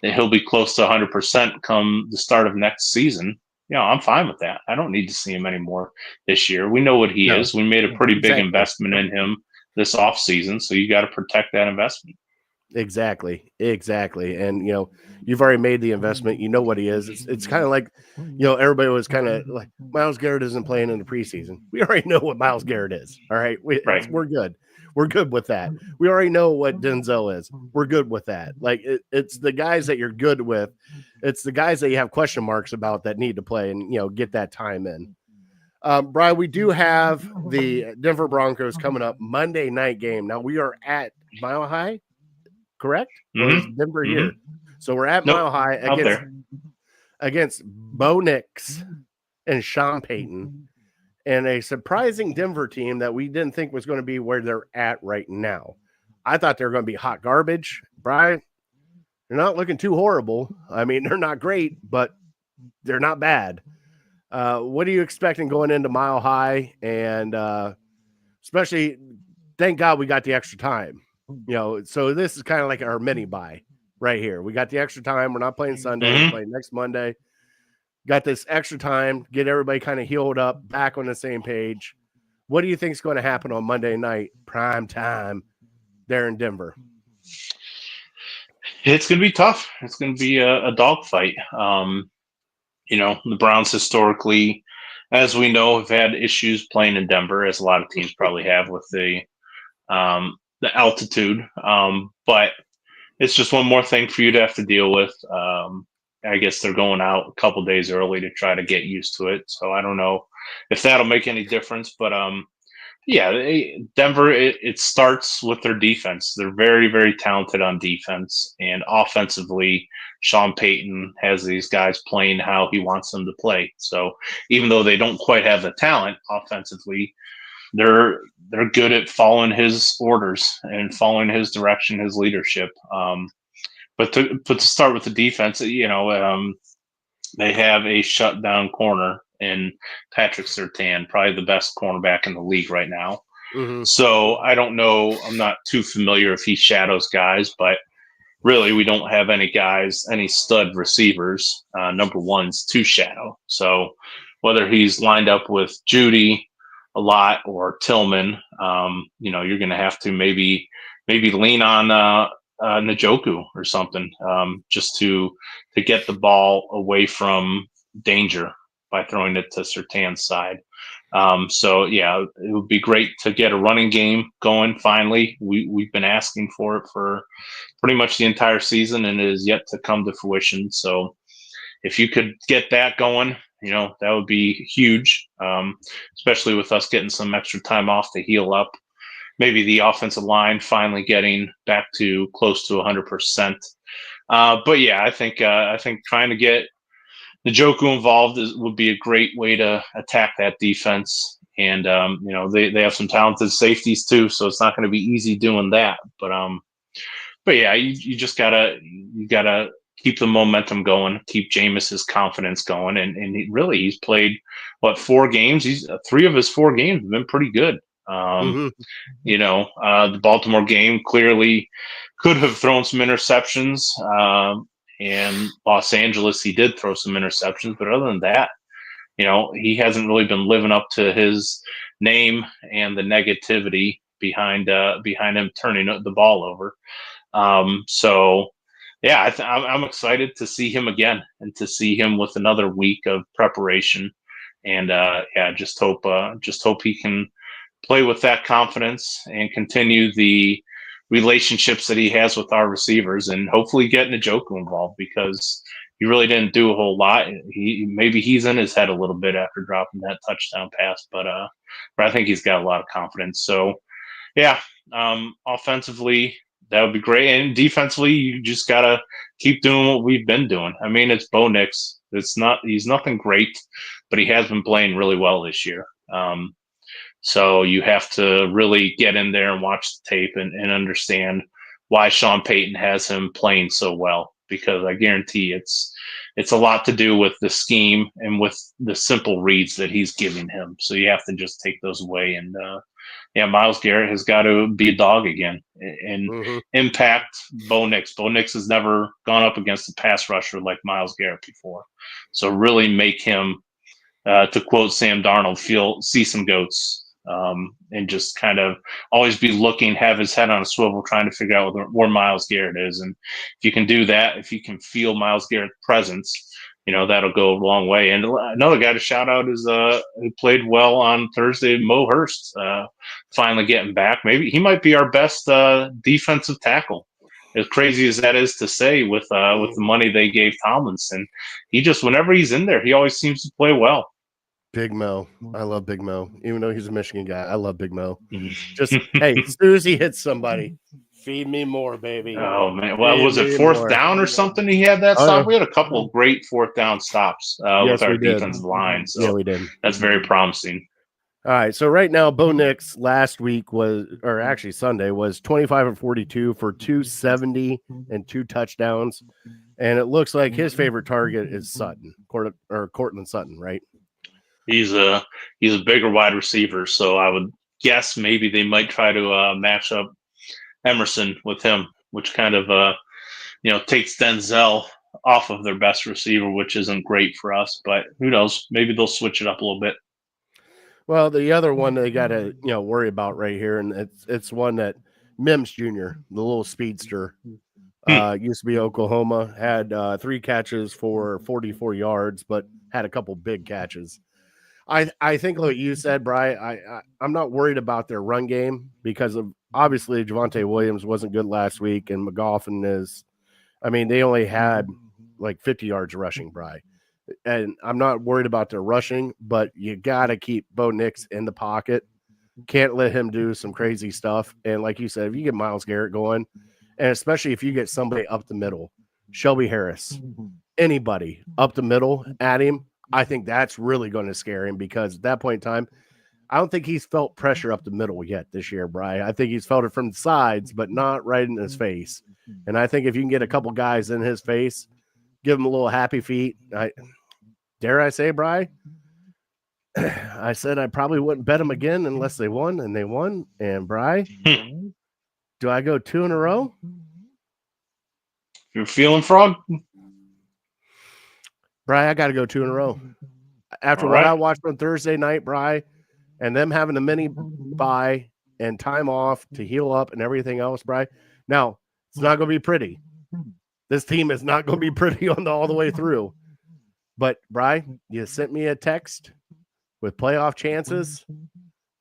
Speaker 4: he'll be close to 100% come the start of next season, I'm fine with that. I don't need to see him anymore this year. We know what he is. We made a pretty big investment in him this offseason, so you got to protect that investment.
Speaker 3: Exactly. And you've already made the investment. You know what he is. It's kind of like everybody was kind of like, Myles Garrett isn't playing in the preseason. We already know what Myles Garrett is. All right, we're good. We're good with that. We already know what Denzel is. We're good with that. Like it's the guys that you're good with. It's the guys that you have question marks about that need to play and get that time in. Brian, we do have the Denver Broncos coming up Monday night game. Now we are at Mile High, correct? Or is Denver here? So we're at Mile High against Bo Nix and Sean Payton, and a surprising Denver team that we didn't think was going to be where they're at right now. I thought they were going to be hot garbage. Brian, they're not looking too horrible. I mean, they're not great, but they're not bad. What are you expecting going into Mile High? And especially, thank God we got the extra time. So this is kind of like our mini bye right here. We got the extra time. We're not playing Sunday. We're playing next Monday. Got this extra time, get everybody kind of healed up, back on the same page. What do you think is going to happen on Monday night, prime time, there in Denver?
Speaker 4: It's going to be tough. It's going to be a dogfight. The Browns historically, as we know, have had issues playing in Denver, as a lot of teams probably have with the altitude. But it's just one more thing for you to have to deal with. I guess they're going out a couple days early to try to get used to it. So I don't know if that'll make any difference. But Denver, it starts with their defense. They're very, very talented on defense. And offensively, Sean Payton has these guys playing how he wants them to play. So even though they don't quite have the talent offensively, they're good at following his orders and following his direction, his leadership. But to start with the defense, they have a shutdown corner in Patrick Surtain, probably the best cornerback in the league right now. So I don't know. I'm not too familiar if he shadows guys, but really we don't have any stud receivers, number ones to shadow. So whether he's lined up with Judy a lot or Tillman, you're going to have to maybe lean on Njoku or something, just to get the ball away from danger. by throwing it to Surtan's side. So yeah, it would be great to get a running game going. Finally, we've been asking for it for pretty much the entire season, and it is yet to come to fruition. So if you could get that going, that would be huge, especially with us getting some extra time off to heal up. Maybe the offensive line finally getting back to close to 100%. But yeah, I think trying to get Njoku involved would be a great way to attack that defense. And they have some talented safeties too, so it's not going to be easy doing that. But yeah, you just gotta keep the momentum going, keep Jameis's confidence going, and he's played 4 games. He's 3 of his 4 games have been pretty good. The Baltimore game clearly could have thrown some interceptions. And Los Angeles, he did throw some interceptions, but other than that, he hasn't really been living up to his name and the negativity behind him turning the ball over. So yeah, I'm excited to see him again and to see him with another week of preparation. And just hope he can play with that confidence and continue the relationships that he has with our receivers, and hopefully get Njoku involved, because he really didn't do a whole lot. Maybe he's in his head a little bit after dropping that touchdown pass, but I think he's got a lot of confidence. So yeah, offensively that would be great, and defensively you just gotta keep doing what we've been doing. I mean, it's Bo Nix. He's nothing great, but he has been playing really well this year. So you have to really get in there and watch the tape and understand why Sean Payton has him playing so well, because I guarantee it's a lot to do with the scheme and with the simple reads that he's giving him. So you have to just take those away. And Myles Garrett has got to be a dog again and impact Bo Nix. Bo Nix has never gone up against a pass rusher like Myles Garrett before. So really make him, to quote Sam Darnold, see some goats. And just kind of always be looking, have his head on a swivel, trying to figure out where Myles Garrett is. And if you can do that, if you can feel Myles Garrett's presence, that'll go a long way. And another guy to shout out is who played well on Thursday, Mo Hurst, finally getting back. Maybe he might be our best defensive tackle. As crazy as that is to say, with the money they gave Tomlinson, whenever he's in there, he always seems to play well.
Speaker 3: Big Mo. I love Big Mo. Even though he's a Michigan guy, I love Big Mo. Just, hey, as soon as he hits somebody, feed me more, baby.
Speaker 4: Oh, man. Well, was it 4th down or something? He had that stop. Yeah. We had a couple of great 4th down stops with our defensive line. So
Speaker 3: yeah, we did.
Speaker 4: That's very promising.
Speaker 3: All right. So right now, Bo Nix last week Sunday was 25 and 42 for 270 and 2 touchdowns. And it looks like his favorite target is Sutton, Cortland Sutton, right?
Speaker 4: He's a bigger wide receiver, so I would guess maybe they might try to match up Emerson with him, which kind of takes Denzel off of their best receiver, which isn't great for us. But who knows? Maybe they'll switch it up a little bit.
Speaker 3: Well, the other one they got to worry about right here, and it's one that Mims Jr., the little speedster, used to be Oklahoma, had 3 catches for 44 yards, but had a couple big catches. I think what you said, Bri, I'm not worried about their run game, because of obviously Javonte Williams wasn't good last week, and McGoffin they only had like 50 yards rushing, Bri. And I'm not worried about their rushing, but you got to keep Bo Nix in the pocket. Can't let him do some crazy stuff. And like you said, if you get Myles Garrett going, and especially if you get somebody up the middle, Shelby Harris, anybody up the middle at him, I think that's really going to scare him, because at that point in time, I don't think he's felt pressure up the middle yet this year, Bri. I think he's felt it from the sides, but not right in his face. And I think if you can get a couple guys in his face, give him a little happy feet. Dare I say, Bri? I said I probably wouldn't bet him again unless they won, and they won. And Bri, do I go 2 in a row?
Speaker 4: You're feeling frog?
Speaker 3: Bri, I got to go 2 in a row. After what I watched on Thursday night, Bri, and them having a mini bye and time off to heal up and everything else, Bri. Now, it's not going to be pretty. This team is not going to be pretty all the way through. But Bri, you sent me a text with playoff chances.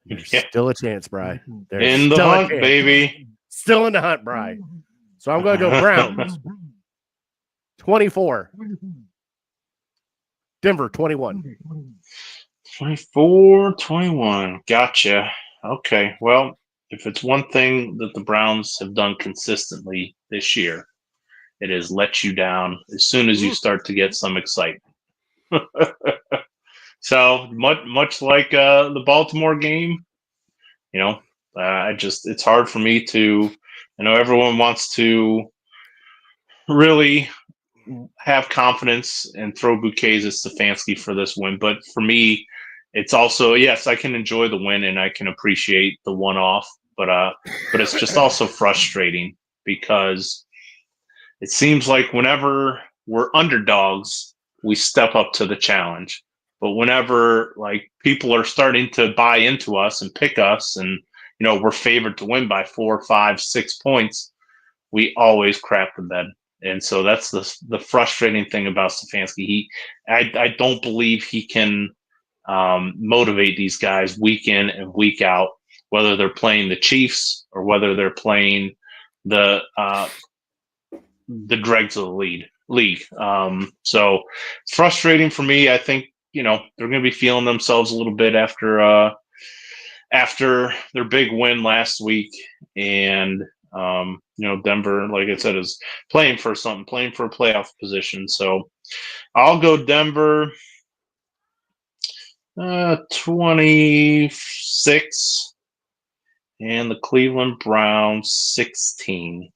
Speaker 3: There's still a chance, Bri. There's
Speaker 4: In the
Speaker 3: still a
Speaker 4: hunt,
Speaker 3: chance.
Speaker 4: baby.
Speaker 3: Still in the hunt, Bri. So I'm going to go Browns 24. Denver 21.
Speaker 4: 24-21. Gotcha. Okay. Well, if it's one thing that the Browns have done consistently this year, it is let you down as soon as you start to get some excitement. So much like the Baltimore game, it's hard for me to. I know everyone wants to really have confidence and throw bouquets at Stefanski for this win, but for me, it's also yes, I can enjoy the win and I can appreciate the one-off, but it's just also frustrating because it seems like whenever we're underdogs, we step up to the challenge. But whenever like people are starting to buy into us and pick us, and we're favored to win by 4, 5, 6 points, we always crap the bed. And so that's the frustrating thing about Stefanski. I don't believe he can motivate these guys week in and week out, whether they're playing the Chiefs or whether they're playing the dregs of the league. So it's frustrating for me. I think they're going to be feeling themselves a little bit after their big win last week, and Denver, like I said, is playing for something, playing for a playoff position. So I'll go Denver 26 and the Cleveland Browns 16.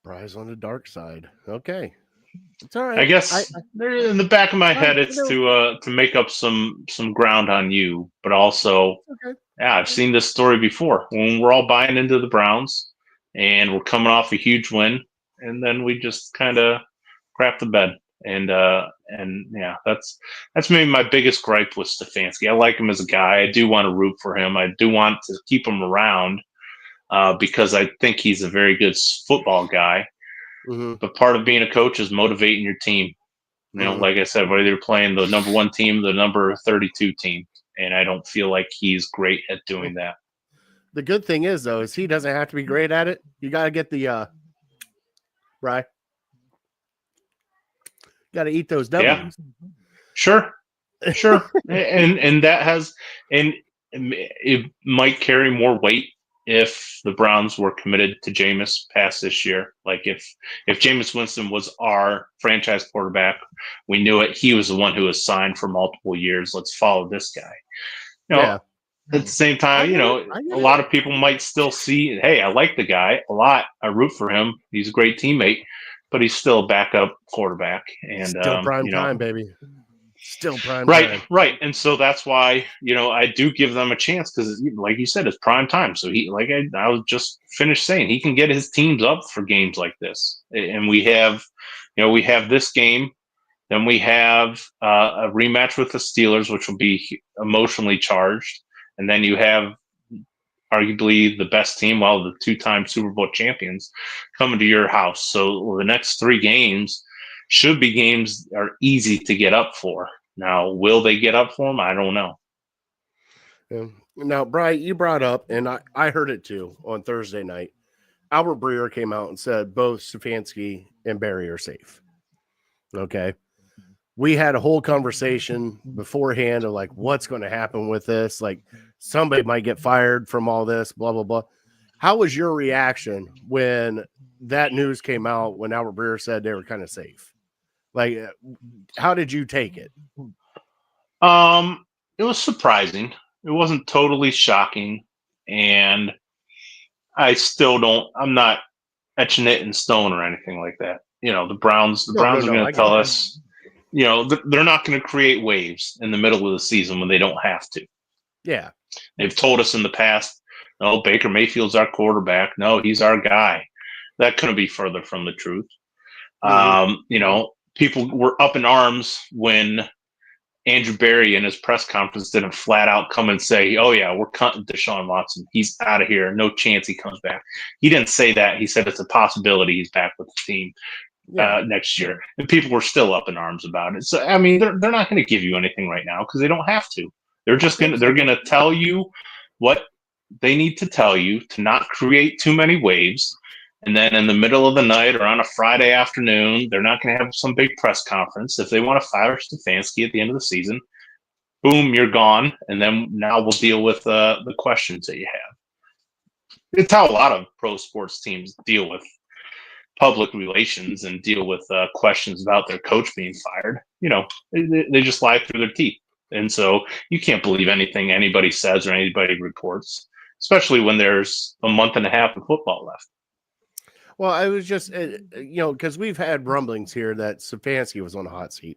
Speaker 3: Bri's on the dark side. Okay. It's all right.
Speaker 4: I guess in the back of my head, it's to make up some ground on you, but also, yeah, I've seen this story before when we're all buying into the Browns and we're coming off a huge win, and then we just kind of crap the bed. And yeah, that's maybe my biggest gripe with Stefanski. I like him as a guy. I do want to root for him. I do want to keep him around because I think he's a very good football guy.
Speaker 3: Mm-hmm.
Speaker 4: But part of being a coach is motivating your team. Like I said, whether you're playing the number 1 team, the number 32 team, and I don't feel like he's great at doing that.
Speaker 3: The good thing is, though, is he doesn't have to be great at it. You got to get the right. Got to eat those W's.
Speaker 4: Yeah. Sure. and that has, and it might carry more weight if the Browns were committed to Jameis past this year. Like if Jameis Winston was our franchise quarterback, we knew it. He was the one who was signed for multiple years. Let's follow this guy. Yeah. At the same time, a lot of people might still see, hey, I like the guy a lot. I root for him. He's a great teammate, but he's still a backup quarterback. And
Speaker 3: still prime time, baby. Still prime
Speaker 4: time.
Speaker 3: Right.
Speaker 4: And so that's why, I do give them a chance because, like you said, it's prime time. So he, like I was just finished saying, he can get his teams up for games like this. And we have this game. Then we have a rematch with the Steelers, which will be emotionally charged. And then you have arguably the best team, the 2-time Super Bowl champions, coming to your house. So the next 3 games should be games that are easy to get up for. Now, will they get up for them? I don't know.
Speaker 3: Yeah. Now, Bri, you brought up, and I heard it too on Thursday night, Albert Breer came out and said both Stefanski and Barry are safe. Okay. We had a whole conversation beforehand of like, what's going to happen with this? Like, somebody might get fired from all this, blah, blah, blah. How was your reaction when that news came out, when Albert Breer said they were kind of safe? Like, how did you take it?
Speaker 4: It was surprising. It wasn't totally shocking. And I'm not etching it in stone or anything like that. The Browns are going to tell us, they're not going to create waves in the middle of the season when they don't have to.
Speaker 3: Yeah.
Speaker 4: They've told us in the past, no, Baker Mayfield's our quarterback. No, he's our guy. That couldn't be further from the truth. People were up in arms when Andrew Berry in his press conference didn't flat out come and say, oh, yeah, we're cutting Deshaun Watson. He's out of here. No chance he comes back. He didn't say that. He said it's a possibility he's back with the team. next year, and people were still up in arms about it. So I mean, they're not going to give you anything right now because they don't have to. They're going to tell you what they need to tell you to not create too many waves. And then in the middle of the night or on a Friday afternoon, they're not going to have some big press conference. If they want to fire Stefanski at the end of the season, boom, you're gone. And then now we'll deal with the questions that you have. It's how a lot of pro sports teams deal with public relations and deal with questions about their coach being fired. You know, they just lie through their teeth. And so you can't believe anything anybody says or anybody reports, especially when there's a month and a half of football left.
Speaker 3: Well, I was just, because we've had rumblings here that Stefanski was on a hot seat.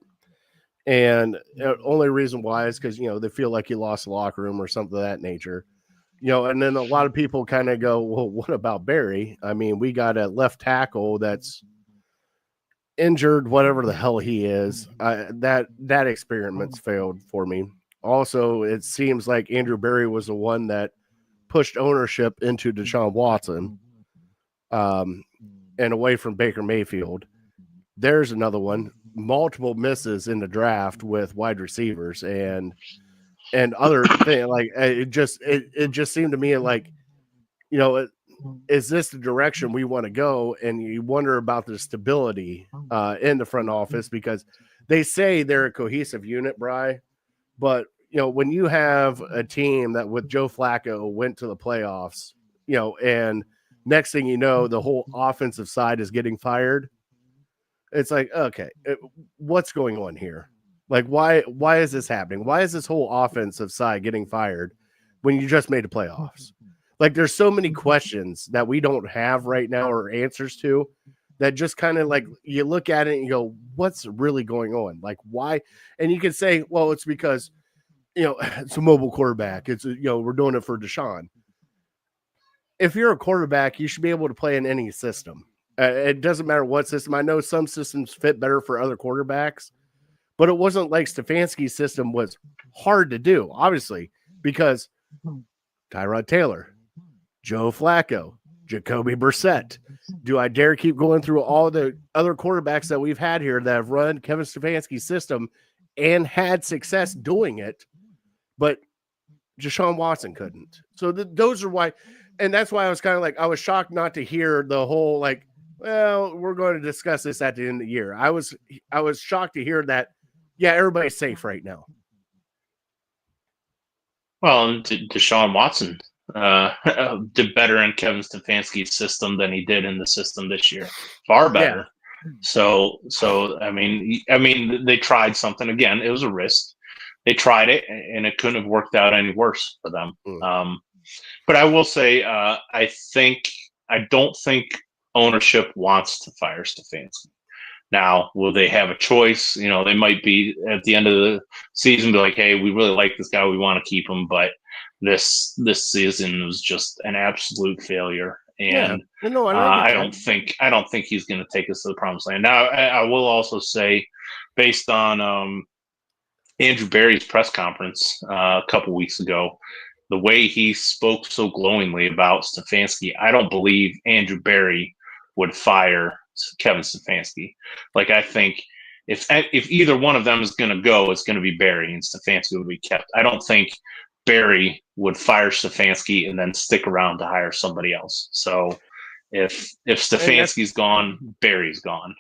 Speaker 3: And the only reason why is because, they feel like he lost the locker room or something of that nature. And then a lot of people kind of go, well, what about Barry? I mean, we got a left tackle that's injured, whatever the hell he is. That experiment's failed for me. Also, it seems like Andrew Barry was the one that pushed ownership into Deshaun Watson and away from Baker Mayfield. There's another one. Multiple misses in the draft with wide receivers and other thing. Like it just seemed to me like, is this the direction we want to go? And you wonder about the stability in the front office, because they say they're a cohesive unit, Bri. But, when you have a team that with Joe Flacco went to the playoffs, and next thing you know, the whole offensive side is getting fired. It's like, okay, what's going on here? Like, why is this happening? Why is this whole offensive side getting fired when you just made the playoffs? Like, there's so many questions that we don't have right now or answers to that just kind of like you look at it and you go, what's really going on? Like, why? And you can say, well, it's because, it's a mobile quarterback. It's, we're doing it for Deshaun. If you're a quarterback, you should be able to play in any system. It doesn't matter what system. I know some systems fit better for other quarterbacks, but it wasn't like Stefanski's system was hard to do, obviously, because Tyrod Taylor, Joe Flacco, Jacoby Brissett. Do I dare keep going through all the other quarterbacks that we've had here that have run Kevin Stefanski's system and had success doing it, but Deshaun Watson couldn't. So those are why, and that's why I was kind of like, I was shocked not to hear the whole like, well, we're going to discuss this at the end of the year. I was shocked to hear that, yeah, everybody's safe right now.
Speaker 4: Well, Deshaun Watson did better in Kevin Stefanski's system than he did in the system this year. Far better. Yeah. So I mean, they tried something. Again, it was a risk. They tried it, and it couldn't have worked out any worse for them. But I will say, I don't think ownership wants to fire Stefanski. Now, will they have a choice? They might be at the end of the season be like, hey, we really like this guy. We want to keep him. But this season was just an absolute failure. And I don't think he's going to take us to the promised land. Now, I will also say, based on Andrew Barry's press conference a couple weeks ago, the way he spoke so glowingly about Stefanski, I don't believe Andrew Barry would fire Kevin Stefanski. Like, I think if either one of them is going to go, it's going to be Barry, and Stefanski will be kept. I don't think Barry would fire Stefanski and then stick around to hire somebody else. So if Stefanski's gone, Barry's gone.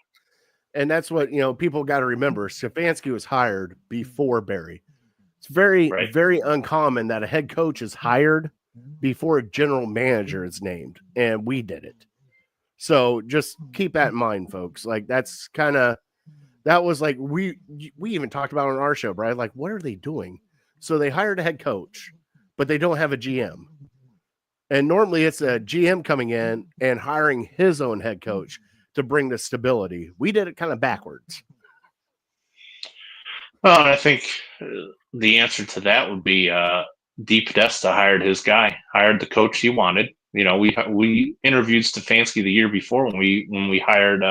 Speaker 3: And that's what, people got to remember. Stefanski was hired before Barry. It's very, very uncommon that a head coach is hired before a general manager is named, and we did it. So just keep that in mind, folks. Like, that's kind of, that was like, we even talked about on our show, right? Like, what are they doing? So they hired a head coach, but they don't have a GM. And normally it's a GM coming in and hiring his own head coach to bring the stability. We did it kind of backwards.
Speaker 4: Well, I think the answer to that would be DePodesta hired his guy, hired the coach he wanted. We interviewed Stefanski the year before when we hired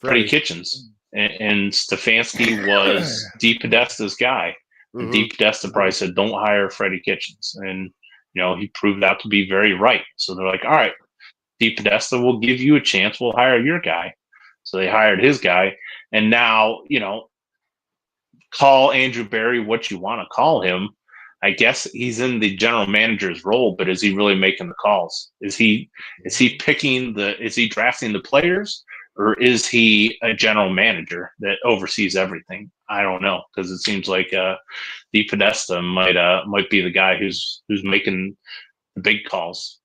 Speaker 4: Freddie Kitchens, and Stefanski was DePodesta's guy. Mm-hmm. DePodesta probably said, "Don't hire Freddie Kitchens," and he proved that to be very right. So they're like, "All right, DePodesta, we'll give you a chance. We'll hire your guy." So they hired his guy, and now, call Andrew Berry what you want to call him. I guess he's in the general manager's role, but is he really making the calls? Is he drafting the players, or is he a general manager that oversees everything? I don't know, because it seems like the Podesta might be the guy who's making the big calls.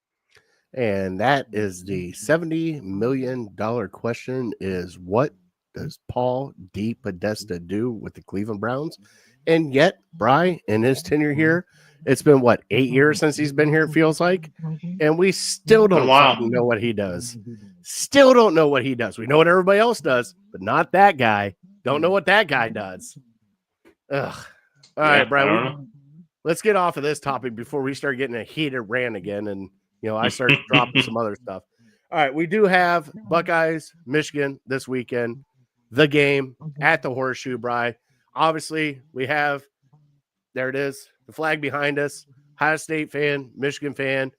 Speaker 3: And that is the $70 million question: is what does Paul D. Podesta do with the Cleveland Browns? And yet, Bry, in his tenure here, it's been 8 years since he's been here, it feels like, and we still don't fucking know what he does. Still don't know what he does. We know what everybody else does, but not that guy. Don't know what that guy does. Ugh. All right, Bry, let's get off of this topic before we start getting a heated rant again, and I start dropping some other stuff. All right, we do have Buckeyes, Michigan this weekend. The game at the Horseshoe, Bry. Obviously, we have, there it is, the flag behind us. Ohio State fan, Michigan fan.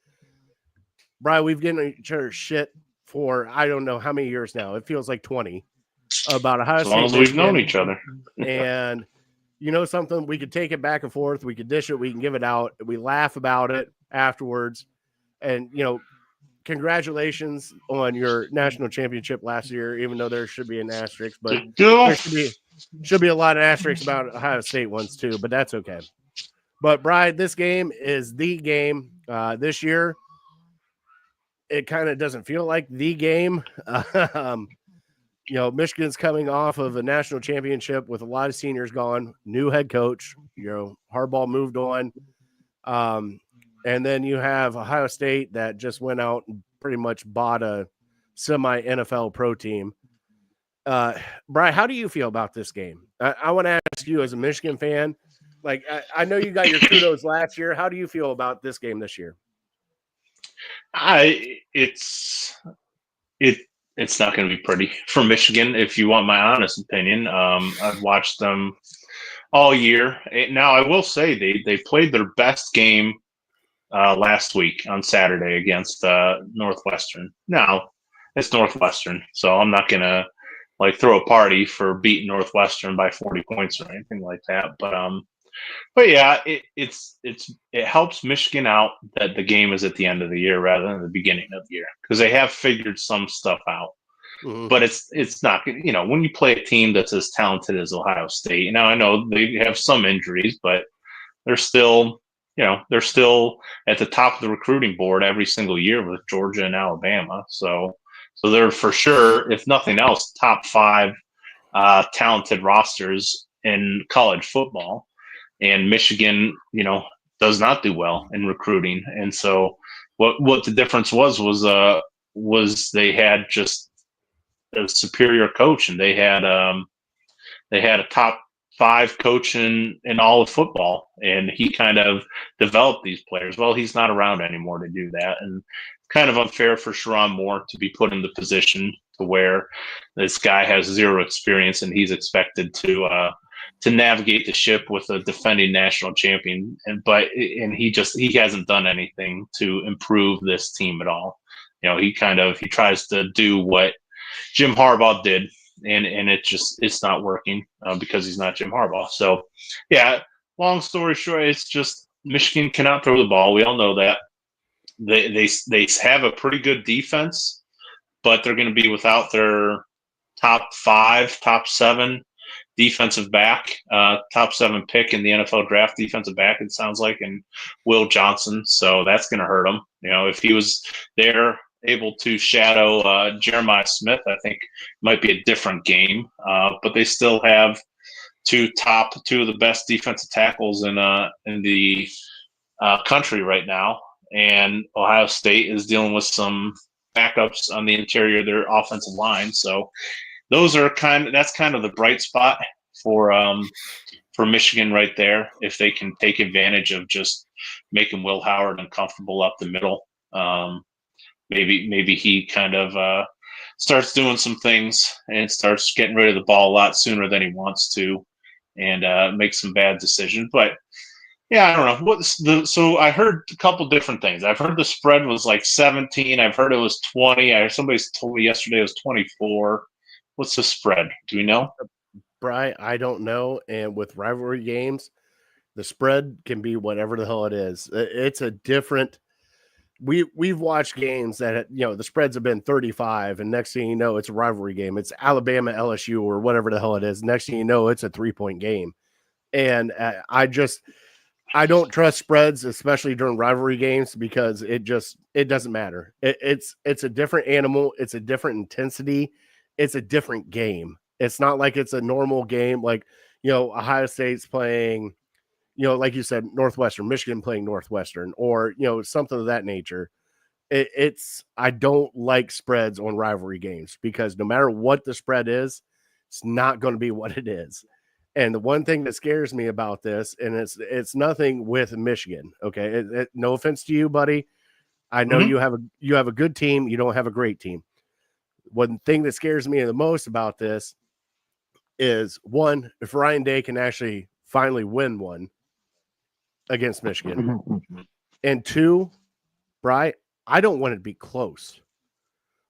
Speaker 3: Bry, we've given each other shit for I don't know how many years now. It feels like 20 about Ohio State.
Speaker 4: As long as we've known each other.
Speaker 3: And something, we could take it back and forth. We could dish it. We can give it out. We laugh about it afterwards. And, congratulations on your national championship last year, even though there should be an asterisk, but there should be a lot of asterisks about Ohio State ones too, but that's okay. But Bride, this game is the game this year. It kind of doesn't feel like the game. Michigan's coming off of a national championship with a lot of seniors gone, new head coach, Harbaugh moved on. And then you have Ohio State that just went out and pretty much bought a semi-NFL pro team. Bri, how do you feel about this game? I want to ask you as a Michigan fan. I know you got your kudos last year. How do you feel about this game this year?
Speaker 4: It's not going to be pretty for Michigan, if you want my honest opinion. I've watched them all year. Now, I will say they played their best game last week on Saturday against Northwestern. Now, it's Northwestern, so I'm not going to throw a party for beating Northwestern by 40 points or anything like that. But yeah, it helps Michigan out that the game is at the end of the year rather than the beginning of the year, because they have figured some stuff out. Mm-hmm. But it's not, when you play a team that's as talented as Ohio State. Now, I know they have some injuries, but they're still at the top of the recruiting board every single year with Georgia and Alabama. So they're for sure, if nothing else, top 5 talented rosters in college football. And Michigan, does not do well in recruiting. And so what the difference was they had just a superior coach, and they had a top 5 coach in all of football, and he kind of developed these players. Well, he's not around anymore to do that, and kind of unfair for Sharon Moore to be put in the position to where this guy has 0 experience and he's expected to navigate the ship with a defending national champion, and he hasn't done anything to improve this team at all. He tries to do what Jim Harbaugh did, and it's not working because he's not Jim Harbaugh. So yeah, long story short, it's just Michigan cannot throw the ball. We all know that. They have a pretty good defense, but they're going to be without their top 5, top 7 defensive back, top 7 pick in the NFL draft defensive back, it sounds like, and Will Johnson. So that's going to hurt him. If he was there able to shadow Jeremiah Smith, I think might be a different game. But they still have 2 of the best defensive tackles in the country right now. And Ohio State is dealing with some backups on the interior of their offensive line. So that's kind of the bright spot for Michigan right there, if they can take advantage of just making Will Howard uncomfortable up the middle. Maybe he kind of starts doing some things and starts getting rid of the ball a lot sooner than he wants to, and make some bad decisions. But yeah, I don't know. So I heard a couple different things. I've heard the spread was 17. I've heard it was 20. Somebody told me yesterday it was 24. What's the spread? Do you know?
Speaker 3: Bry, I don't know. And with rivalry games, the spread can be whatever the hell it is. It's a different. We've watched games that the spreads have been 35, and next thing you know, it's a rivalry game. It's Alabama LSU or whatever the hell it is. Next thing you know, it's a 3-point game, and I don't trust spreads, especially during rivalry games, because it doesn't matter. It's a different animal. It's a different intensity. It's a different game. It's not like it's a normal game. Like, Ohio State's playing, like you said, Northwestern, Michigan playing Northwestern, or, something of that nature. I don't like spreads on rivalry games because no matter what the spread is, it's not going to be what it is. And the one thing that scares me about this, and it's nothing with Michigan. Okay. No offense to you, buddy. I know you have a good team. You don't have a great team. One thing that scares me the most about this is, one, if Ryan Day can actually finally win one against Michigan, and two, Bri, I don't want it to be close.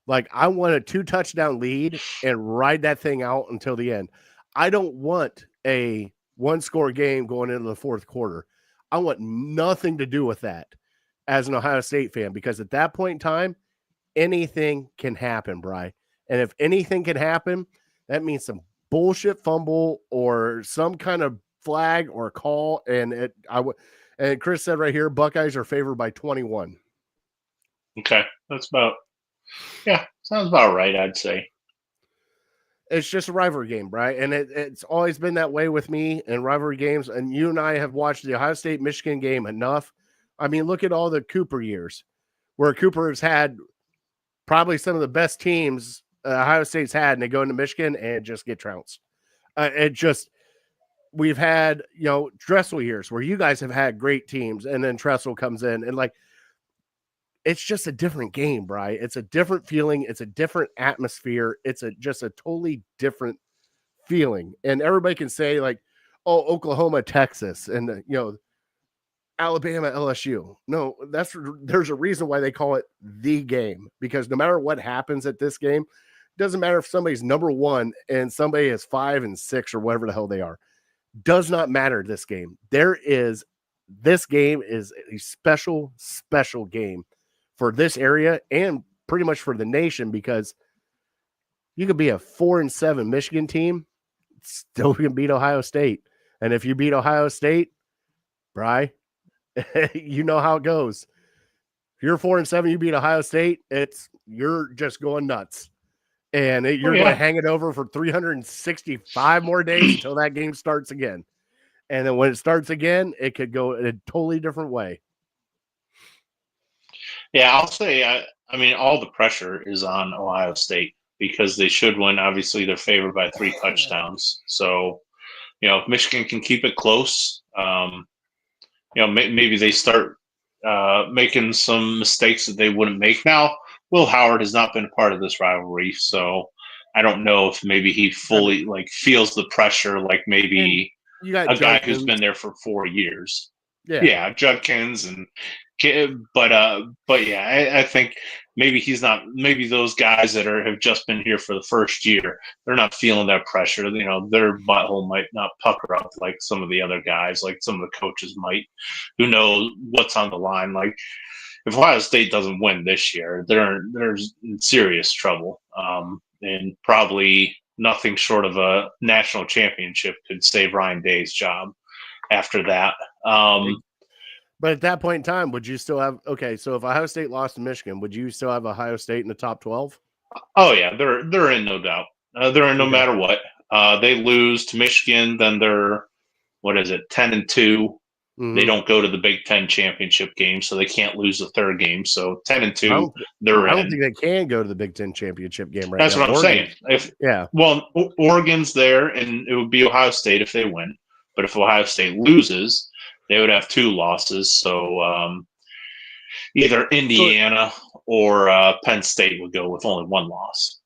Speaker 3: Like, I want a 2-touchdown lead and ride that thing out until the end. I don't want a 1-score game going into the fourth quarter. I want nothing to do with that as an Ohio State fan, because at that point in time, anything can happen, Bri. And if anything can happen, that means some bullshit fumble or some kind of flag or call. And Chris said right here, Buckeyes are favored by 21.
Speaker 4: Okay. Sounds about right, I'd say.
Speaker 3: It's just a rivalry game, right? And it's always been that way with me in rivalry games. And you and I have watched the Ohio State-Michigan game enough. I mean, look at all the Cooper years where Cooper has had probably some of the best teams Ohio State's had, and they go into Michigan and just get trounced. We've had, Dressel years where you guys have had great teams, and then Tressel comes in, and it's just a different game, Bri. It's a different feeling. It's a different atmosphere. It's just a totally different feeling. And everybody can say oh, Oklahoma, Texas, and Alabama, LSU. No, there's a reason why they call it the game, because no matter what happens at this game, it doesn't matter if somebody's number 1 and somebody is 5 and 6 or whatever the hell they are. Does not matter this game. This game is a special, special game for this area and pretty much for the nation, because you could be a 4-7 Michigan team, still can beat Ohio State. And if you beat Ohio State, Bri, you know how it goes. If you're 4-7, you beat Ohio State, you're just going nuts. And you're going to hang it over for 365 more days until that game starts again. And then when it starts again, it could go in a totally different way.
Speaker 4: Yeah, I'll say, I mean, all the pressure is on Ohio State because they should win. Obviously, they're favored by 3 touchdowns. So, if Michigan can keep it close, maybe they start making some mistakes that they wouldn't make. Now, Will Howard has not been a part of this rivalry, so I don't know if maybe he fully feels the pressure like maybe a guy who's been there for 4 years. Yeah, Judkins but yeah, I think maybe he's not. Maybe those guys that have just been here for the first year, they're not feeling that pressure. Their butthole might not pucker up like some of the other guys, like some of the coaches might, who know what's on the line. Like if Ohio State doesn't win this year, they're in serious trouble, and probably nothing short of a national championship could save Ryan Day's job after that.
Speaker 3: But at that point in time, would you still have so if Ohio State lost to Michigan, would you still have Ohio State in the top 12?
Speaker 4: Oh yeah, they're in, no doubt. They're in no matter what. They lose to Michigan, then they're 10-2. Mm-hmm. They don't go to the Big Ten championship game, so they can't lose the third game. So 10-2, they're in.
Speaker 3: I don't think they can go to the Big Ten championship game right
Speaker 4: now. That's what I'm saying.
Speaker 3: Well,
Speaker 4: Oregon's there, and it would be Ohio State if they win. But if Ohio State loses, they would have 2 losses. So either Indiana or Penn State would go with only 1 loss.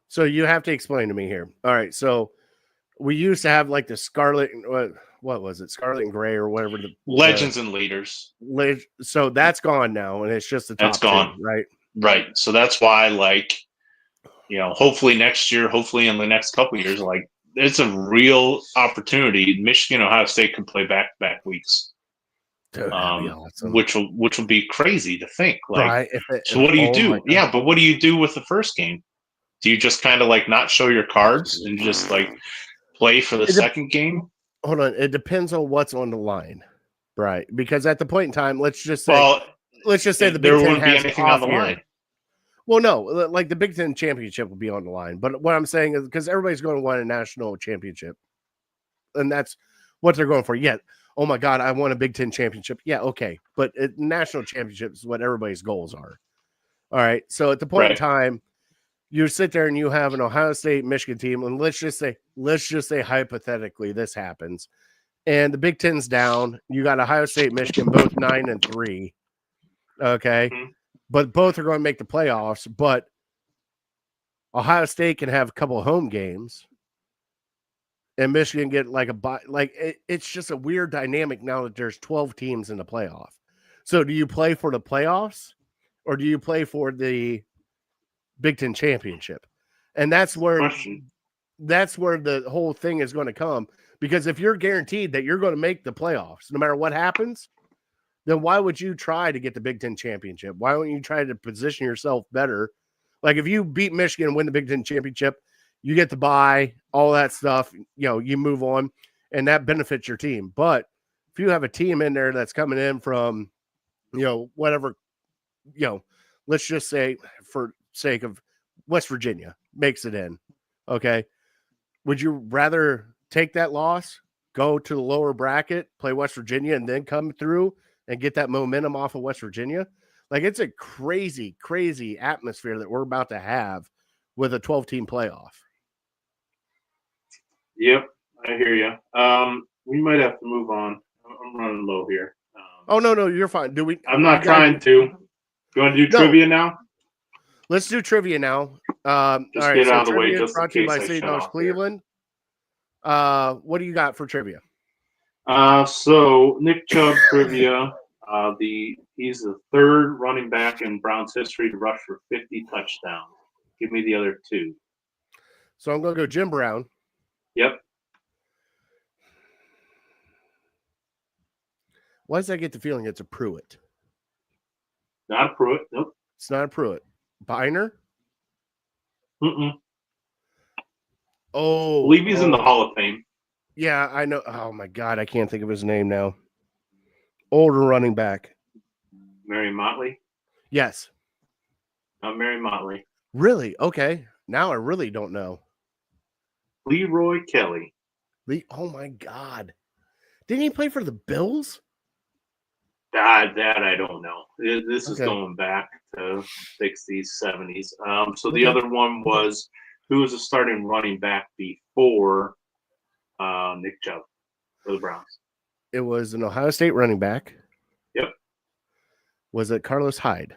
Speaker 3: So you have to explain to me here. All right. So we used to have the Scarlet, what was it? Scarlet and Gray or whatever.
Speaker 4: Legends and Leaders.
Speaker 3: So that's gone now, and it's just the top
Speaker 4: that's gone.
Speaker 3: 2, right?
Speaker 4: Right. So that's why, hopefully next year, hopefully in the next couple of years, like it's a real opportunity. Michigan, Ohio State can play back-to-back weeks,
Speaker 3: Dude, that'd be awesome.
Speaker 4: which will be crazy to think. Like,
Speaker 3: Right,
Speaker 4: so what do you
Speaker 3: oh my
Speaker 4: do?
Speaker 3: God.
Speaker 4: Yeah, but what do you do with the first game? Do you just kind of like not show your cards and just like play for the second game?
Speaker 3: Hold on, it depends on what's on the line, right? Because at the point in time, let's just say the Big
Speaker 4: there
Speaker 3: Ten
Speaker 4: wouldn't be
Speaker 3: has
Speaker 4: anything on the
Speaker 3: off year.
Speaker 4: line.
Speaker 3: Well, no, like the Big Ten championship will be on the line. But what I'm saying is because everybody's going to want a national championship, and that's what they're going for. Yeah. Oh my God, I want a Big Ten championship. Yeah, okay. But national championship is what everybody's goals are. All right. So at the point in time, you sit there and you have an Ohio State, Michigan team, and let's just say hypothetically this happens, and the Big Ten's down. You got Ohio State, Michigan, both 9-3. Okay.
Speaker 4: Mhm.
Speaker 3: But both are going to make the playoffs, but Ohio State can have a couple of home games and Michigan get like a bye. Like it's just a weird dynamic now that there's 12 teams in the playoff. So do you play for the playoffs or do you play for the Big Ten championship? And that's where the whole thing is going to come, because if you're guaranteed that you're going to make the playoffs, no matter what happens, then why would you try to get the Big Ten championship? Why don't you try to position yourself better? Like if you beat Michigan and win the Big Ten championship, you get the bye, all that stuff, you move on, and that benefits your team. But if you have a team in there that's coming in from, whatever, let's just say for sake of West Virginia makes it in, okay, would you rather take that loss, go to the lower bracket, play West Virginia, and then come through and get that momentum off of West Virginia? Like it's a crazy, crazy atmosphere that we're about to have with a 12-team playoff.
Speaker 5: Yep, I hear you. We might have to move on. I'm running low here.
Speaker 3: Oh no, you're fine.
Speaker 5: I'm not trying to. You want to do trivia now?
Speaker 3: Let's do trivia now. All
Speaker 5: Just
Speaker 3: right,
Speaker 5: get
Speaker 3: so
Speaker 5: out of the way,
Speaker 3: trivia is
Speaker 5: just in
Speaker 3: brought to you by
Speaker 5: case I
Speaker 3: City
Speaker 5: shut
Speaker 3: Dogs
Speaker 5: off
Speaker 3: Cleveland. What do you got for trivia?
Speaker 5: So Nick Chubb trivia. He's the third running back in Browns history to rush for 50 touchdowns. Give me the other two.
Speaker 3: So I'm going to go Jim Brown.
Speaker 5: Yep.
Speaker 3: Why does I get the feeling it's a Pruitt?
Speaker 5: Not a Pruitt. Nope.
Speaker 3: It's not a Pruitt. Biner?
Speaker 5: Mm-mm.
Speaker 3: Oh.
Speaker 5: I believe he's in the Hall of Fame.
Speaker 3: Yeah, I know. Oh, my God. I can't think of his name now. Older running back.
Speaker 5: Mary Motley?
Speaker 3: Yes.
Speaker 5: Not Mary Motley.
Speaker 3: Really? Okay. Now I really don't know.
Speaker 5: Leroy Kelly.
Speaker 3: Oh, my God. Didn't he play for the Bills?
Speaker 5: That I don't know. This is going back to 60s, 70s. So the other one was, who was a starting running back before Nick Chubb for the Browns?
Speaker 3: It was an Ohio State running back.
Speaker 5: Yep.
Speaker 3: Was it Carlos Hyde?
Speaker 5: It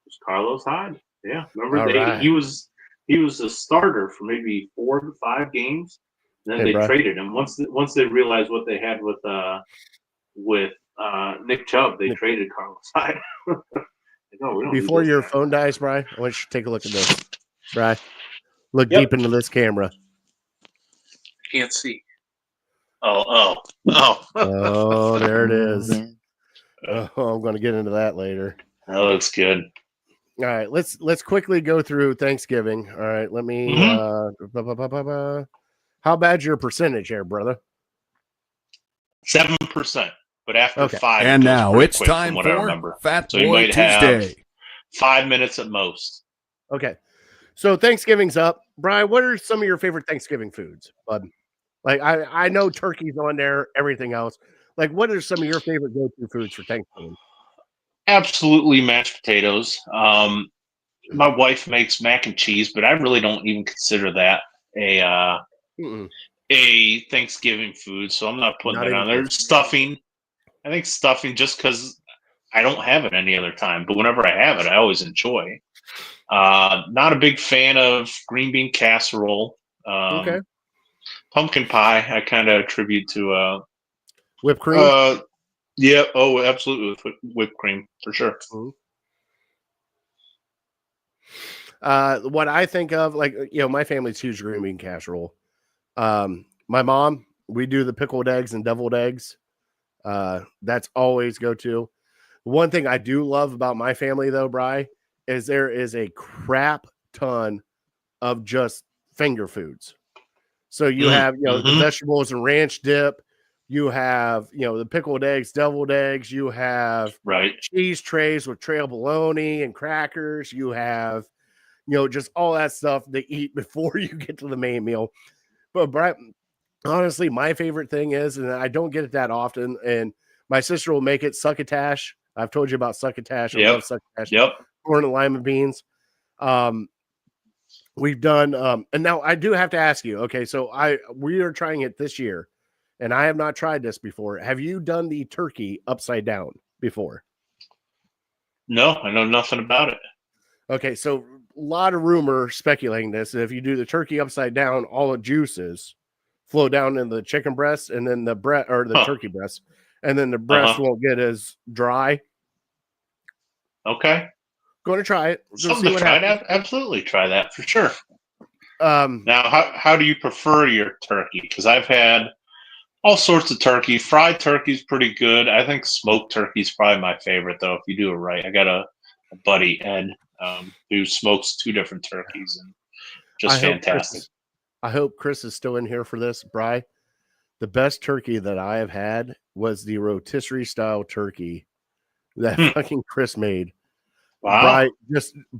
Speaker 5: was Carlos Hyde. Yeah. Remember, he was a starter for maybe 4 to 5 games. And then they traded him. Once they realized what they had with Nick Chubb, they traded Carlos Hyde.
Speaker 3: Before your phone dies, Bri, I want you to take a look at this. Bri, look deep into this camera.
Speaker 4: Can't see. Oh,
Speaker 3: there it is. Oh, I'm going to get into that later.
Speaker 4: That looks good.
Speaker 3: All right, let's quickly go through Thanksgiving. All right, let me. How bad's your percentage here, brother?
Speaker 4: 7%, but after 5.
Speaker 2: And now it's
Speaker 4: quick,
Speaker 2: time for Fat
Speaker 4: so you
Speaker 2: Boy
Speaker 4: might
Speaker 2: Tuesday.
Speaker 4: have 5 minutes at most.
Speaker 3: Okay, so Thanksgiving's up. Brian, what are some of your favorite Thanksgiving foods, bud? Like I know turkey's on there, everything else. Like, what are some of your favorite go-to foods for Thanksgiving?
Speaker 4: Absolutely mashed potatoes. My wife makes mac and cheese, but I really don't even consider that a Thanksgiving food, so I'm not putting that on there. Stuffing. I think stuffing, just because I don't have it any other time, but whenever I have it, I always enjoy. Not a big fan of green bean casserole. Pumpkin pie, I kind of attribute to
Speaker 3: whipped cream.
Speaker 4: Yeah. Oh, absolutely, with whipped cream for sure.
Speaker 3: What I think of, like, my family's huge green bean casserole. My mom, we do the pickled eggs and deviled eggs. That's always go to. One thing I do love about my family, though, Bri, is there is a crap ton of just finger foods. So you have, the vegetables and ranch dip. You have, the pickled eggs, deviled eggs. You have cheese trays with trail bologna and crackers. You have, just all that stuff to eat before you get to the main meal. But honestly, my favorite thing is, and I don't get it that often, and my sister will make it, succotash. I've told you about succotash. I love succotash. Corn and lima beans. We've done, and now I do have to ask you, okay, so we are trying it this year, and I have not tried this before. Have you done the turkey upside down before?
Speaker 4: No, I know nothing about it.
Speaker 3: Okay, so a lot of rumor speculating this. If you do the turkey upside down, all the juices flow down in the chicken breast, and then the turkey breast, and then the breast won't get as dry.
Speaker 4: Okay.
Speaker 3: Going to try it.
Speaker 4: Something to try. Absolutely try that for sure. Now, how do you prefer your turkey? Because I've had all sorts of turkey. Fried turkey's pretty good. I think smoked turkey's probably my favorite, though, if you do it right. I got a buddy, Ed, who smokes 2 different turkeys, and just fantastic.
Speaker 3: I hope Chris is still in here for this, Bri. The best turkey that I have had was the rotisserie style turkey that fucking Chris made.
Speaker 4: Wow.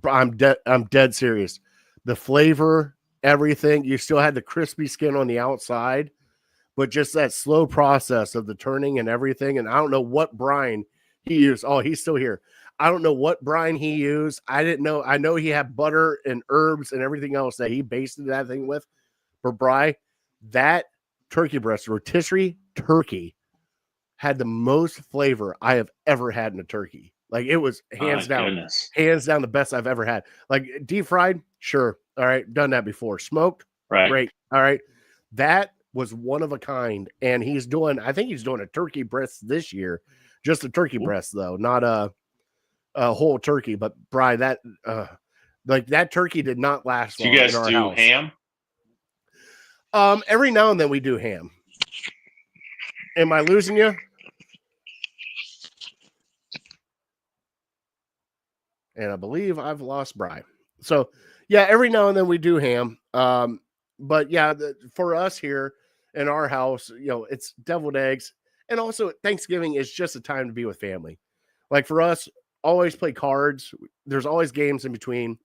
Speaker 3: I'm dead serious. The flavor, everything, you still had the crispy skin on the outside, but just that slow process of the turning and everything. And I don't know what brine he used. Oh, he's still here. I don't know what brine he used. I didn't know. I know he had butter and herbs and everything else that he basted that thing with. But Bri, that turkey breast, rotisserie turkey, had the most flavor I have ever had in a turkey. Like, it was hands down the best I've ever had. Like, deep fried, sure. All right, done that before. Smoked,
Speaker 4: right?
Speaker 3: Great. All right, that was one of a kind. And I think he's doing a turkey breast this year, just a turkey breast though, not a whole turkey. But Bri, that that turkey did not last long.
Speaker 4: Do you guys
Speaker 3: in our
Speaker 4: do
Speaker 3: house.
Speaker 4: ham?
Speaker 3: Every now and then we do ham. Am I losing you? And I believe I've lost Bri. So, yeah, every now and then we do ham. But, yeah, for us here in our house, it's deviled eggs. And also Thanksgiving is just a time to be with family. Like, for us, always play cards. There's always games in between.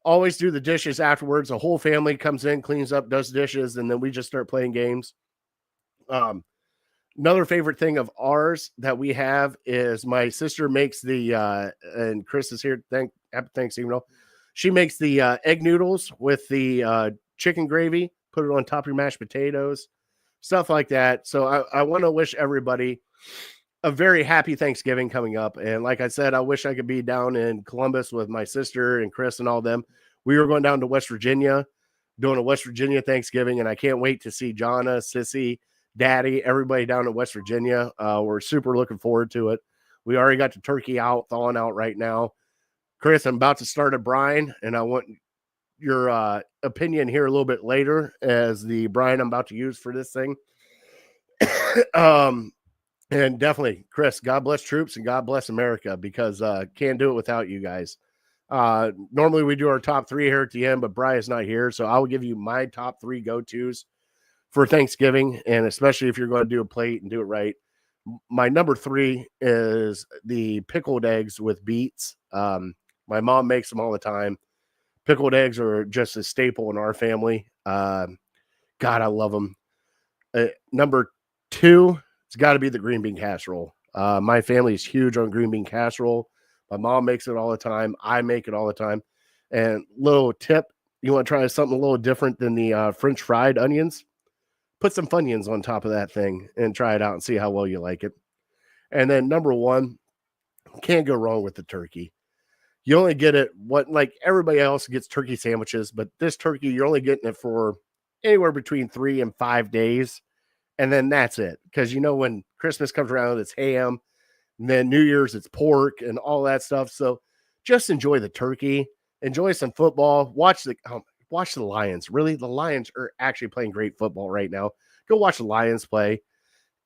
Speaker 3: Always do the dishes afterwards. The whole family comes in, cleans up, does dishes, and then we just start playing games. Another favorite thing of ours that we have is my sister makes and Chris is here. Happy Thanksgiving. She makes the egg noodles with the chicken gravy, put it on top of your mashed potatoes, stuff like that. So I want to wish everybody a very happy Thanksgiving coming up. And like I said, I wish I could be down in Columbus with my sister and Chris and all them. We were going down to West Virginia, doing a West Virginia Thanksgiving, and I can't wait to see Jonna, Sissy, Daddy, everybody down in West Virginia. We're super looking forward to it. We already got the turkey thawing out right now. Chris, I'm about to start a brine, and I want your opinion here a little bit later as the brine I'm about to use for this thing. And definitely, Chris, God bless troops and God bless America, because can't do it without you guys. Normally we do our top 3 here at the end, but Bri is not here, so I will give you my top 3 go-tos for Thanksgiving, and especially if you're going to do a plate and do it right. My number 3 is the pickled eggs with beets. My mom makes them all the time. Pickled eggs are just a staple in our family. God, I love them. Number 2, it's got to be the green bean casserole. My family is huge on green bean casserole. My mom makes it all the time. I make it all the time. And little tip, you want to try something a little different than the French fried onions? Put some Funyuns on top of that thing and try it out and see how well you like it. And then number 1, can't go wrong with the turkey. You only get it like everybody else gets turkey sandwiches, but this turkey, you're only getting it for anywhere between 3 and 5 days. And then that's it. Because when Christmas comes around, it's ham. And then New Year's, it's pork and all that stuff. So just enjoy the turkey. enjoy some football. Watch the Lions. Really, the Lions are actually playing great football right now. Go watch the Lions play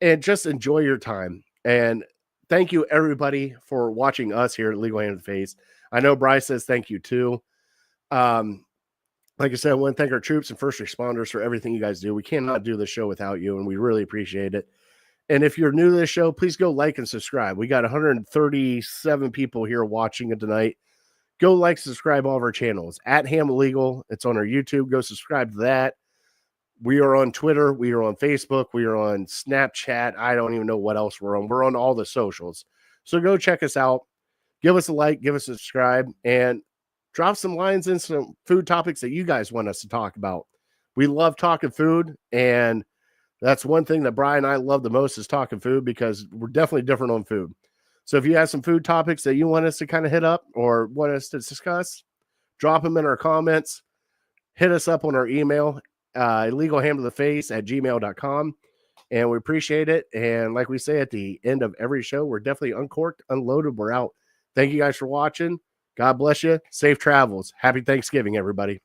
Speaker 3: and just enjoy your time. And thank you, everybody, for watching us here at Legal Hand in the Face. I know Bryce says thank you, too. Like I said, I want to thank our troops and first responders for everything you guys do. We cannot do this show without you, and we really appreciate it. And if you're new to this show, please go like and subscribe. We got 137 people here watching it tonight. Go like, subscribe all of our channels. At Ham Illegal, it's on our YouTube. Go subscribe to that. We are on Twitter. We are on Facebook. We are on Snapchat. I don't even know what else we're on. We're on all the socials. So go check us out. Give us a like. Give us a subscribe. And drop some lines in some food topics that you guys want us to talk about. We love talking food. And that's one thing that Brian and I love the most is talking food because we're definitely different on food. So if you have some food topics that you want us to kind of hit up or want us to discuss, drop them in our comments. Hit us up on our email, illegalhamtotheface@gmail.com. And we appreciate it. And like we say at the end of every show, we're definitely uncorked, unloaded. We're out. Thank you guys for watching. God bless you. Safe travels. Happy Thanksgiving, everybody.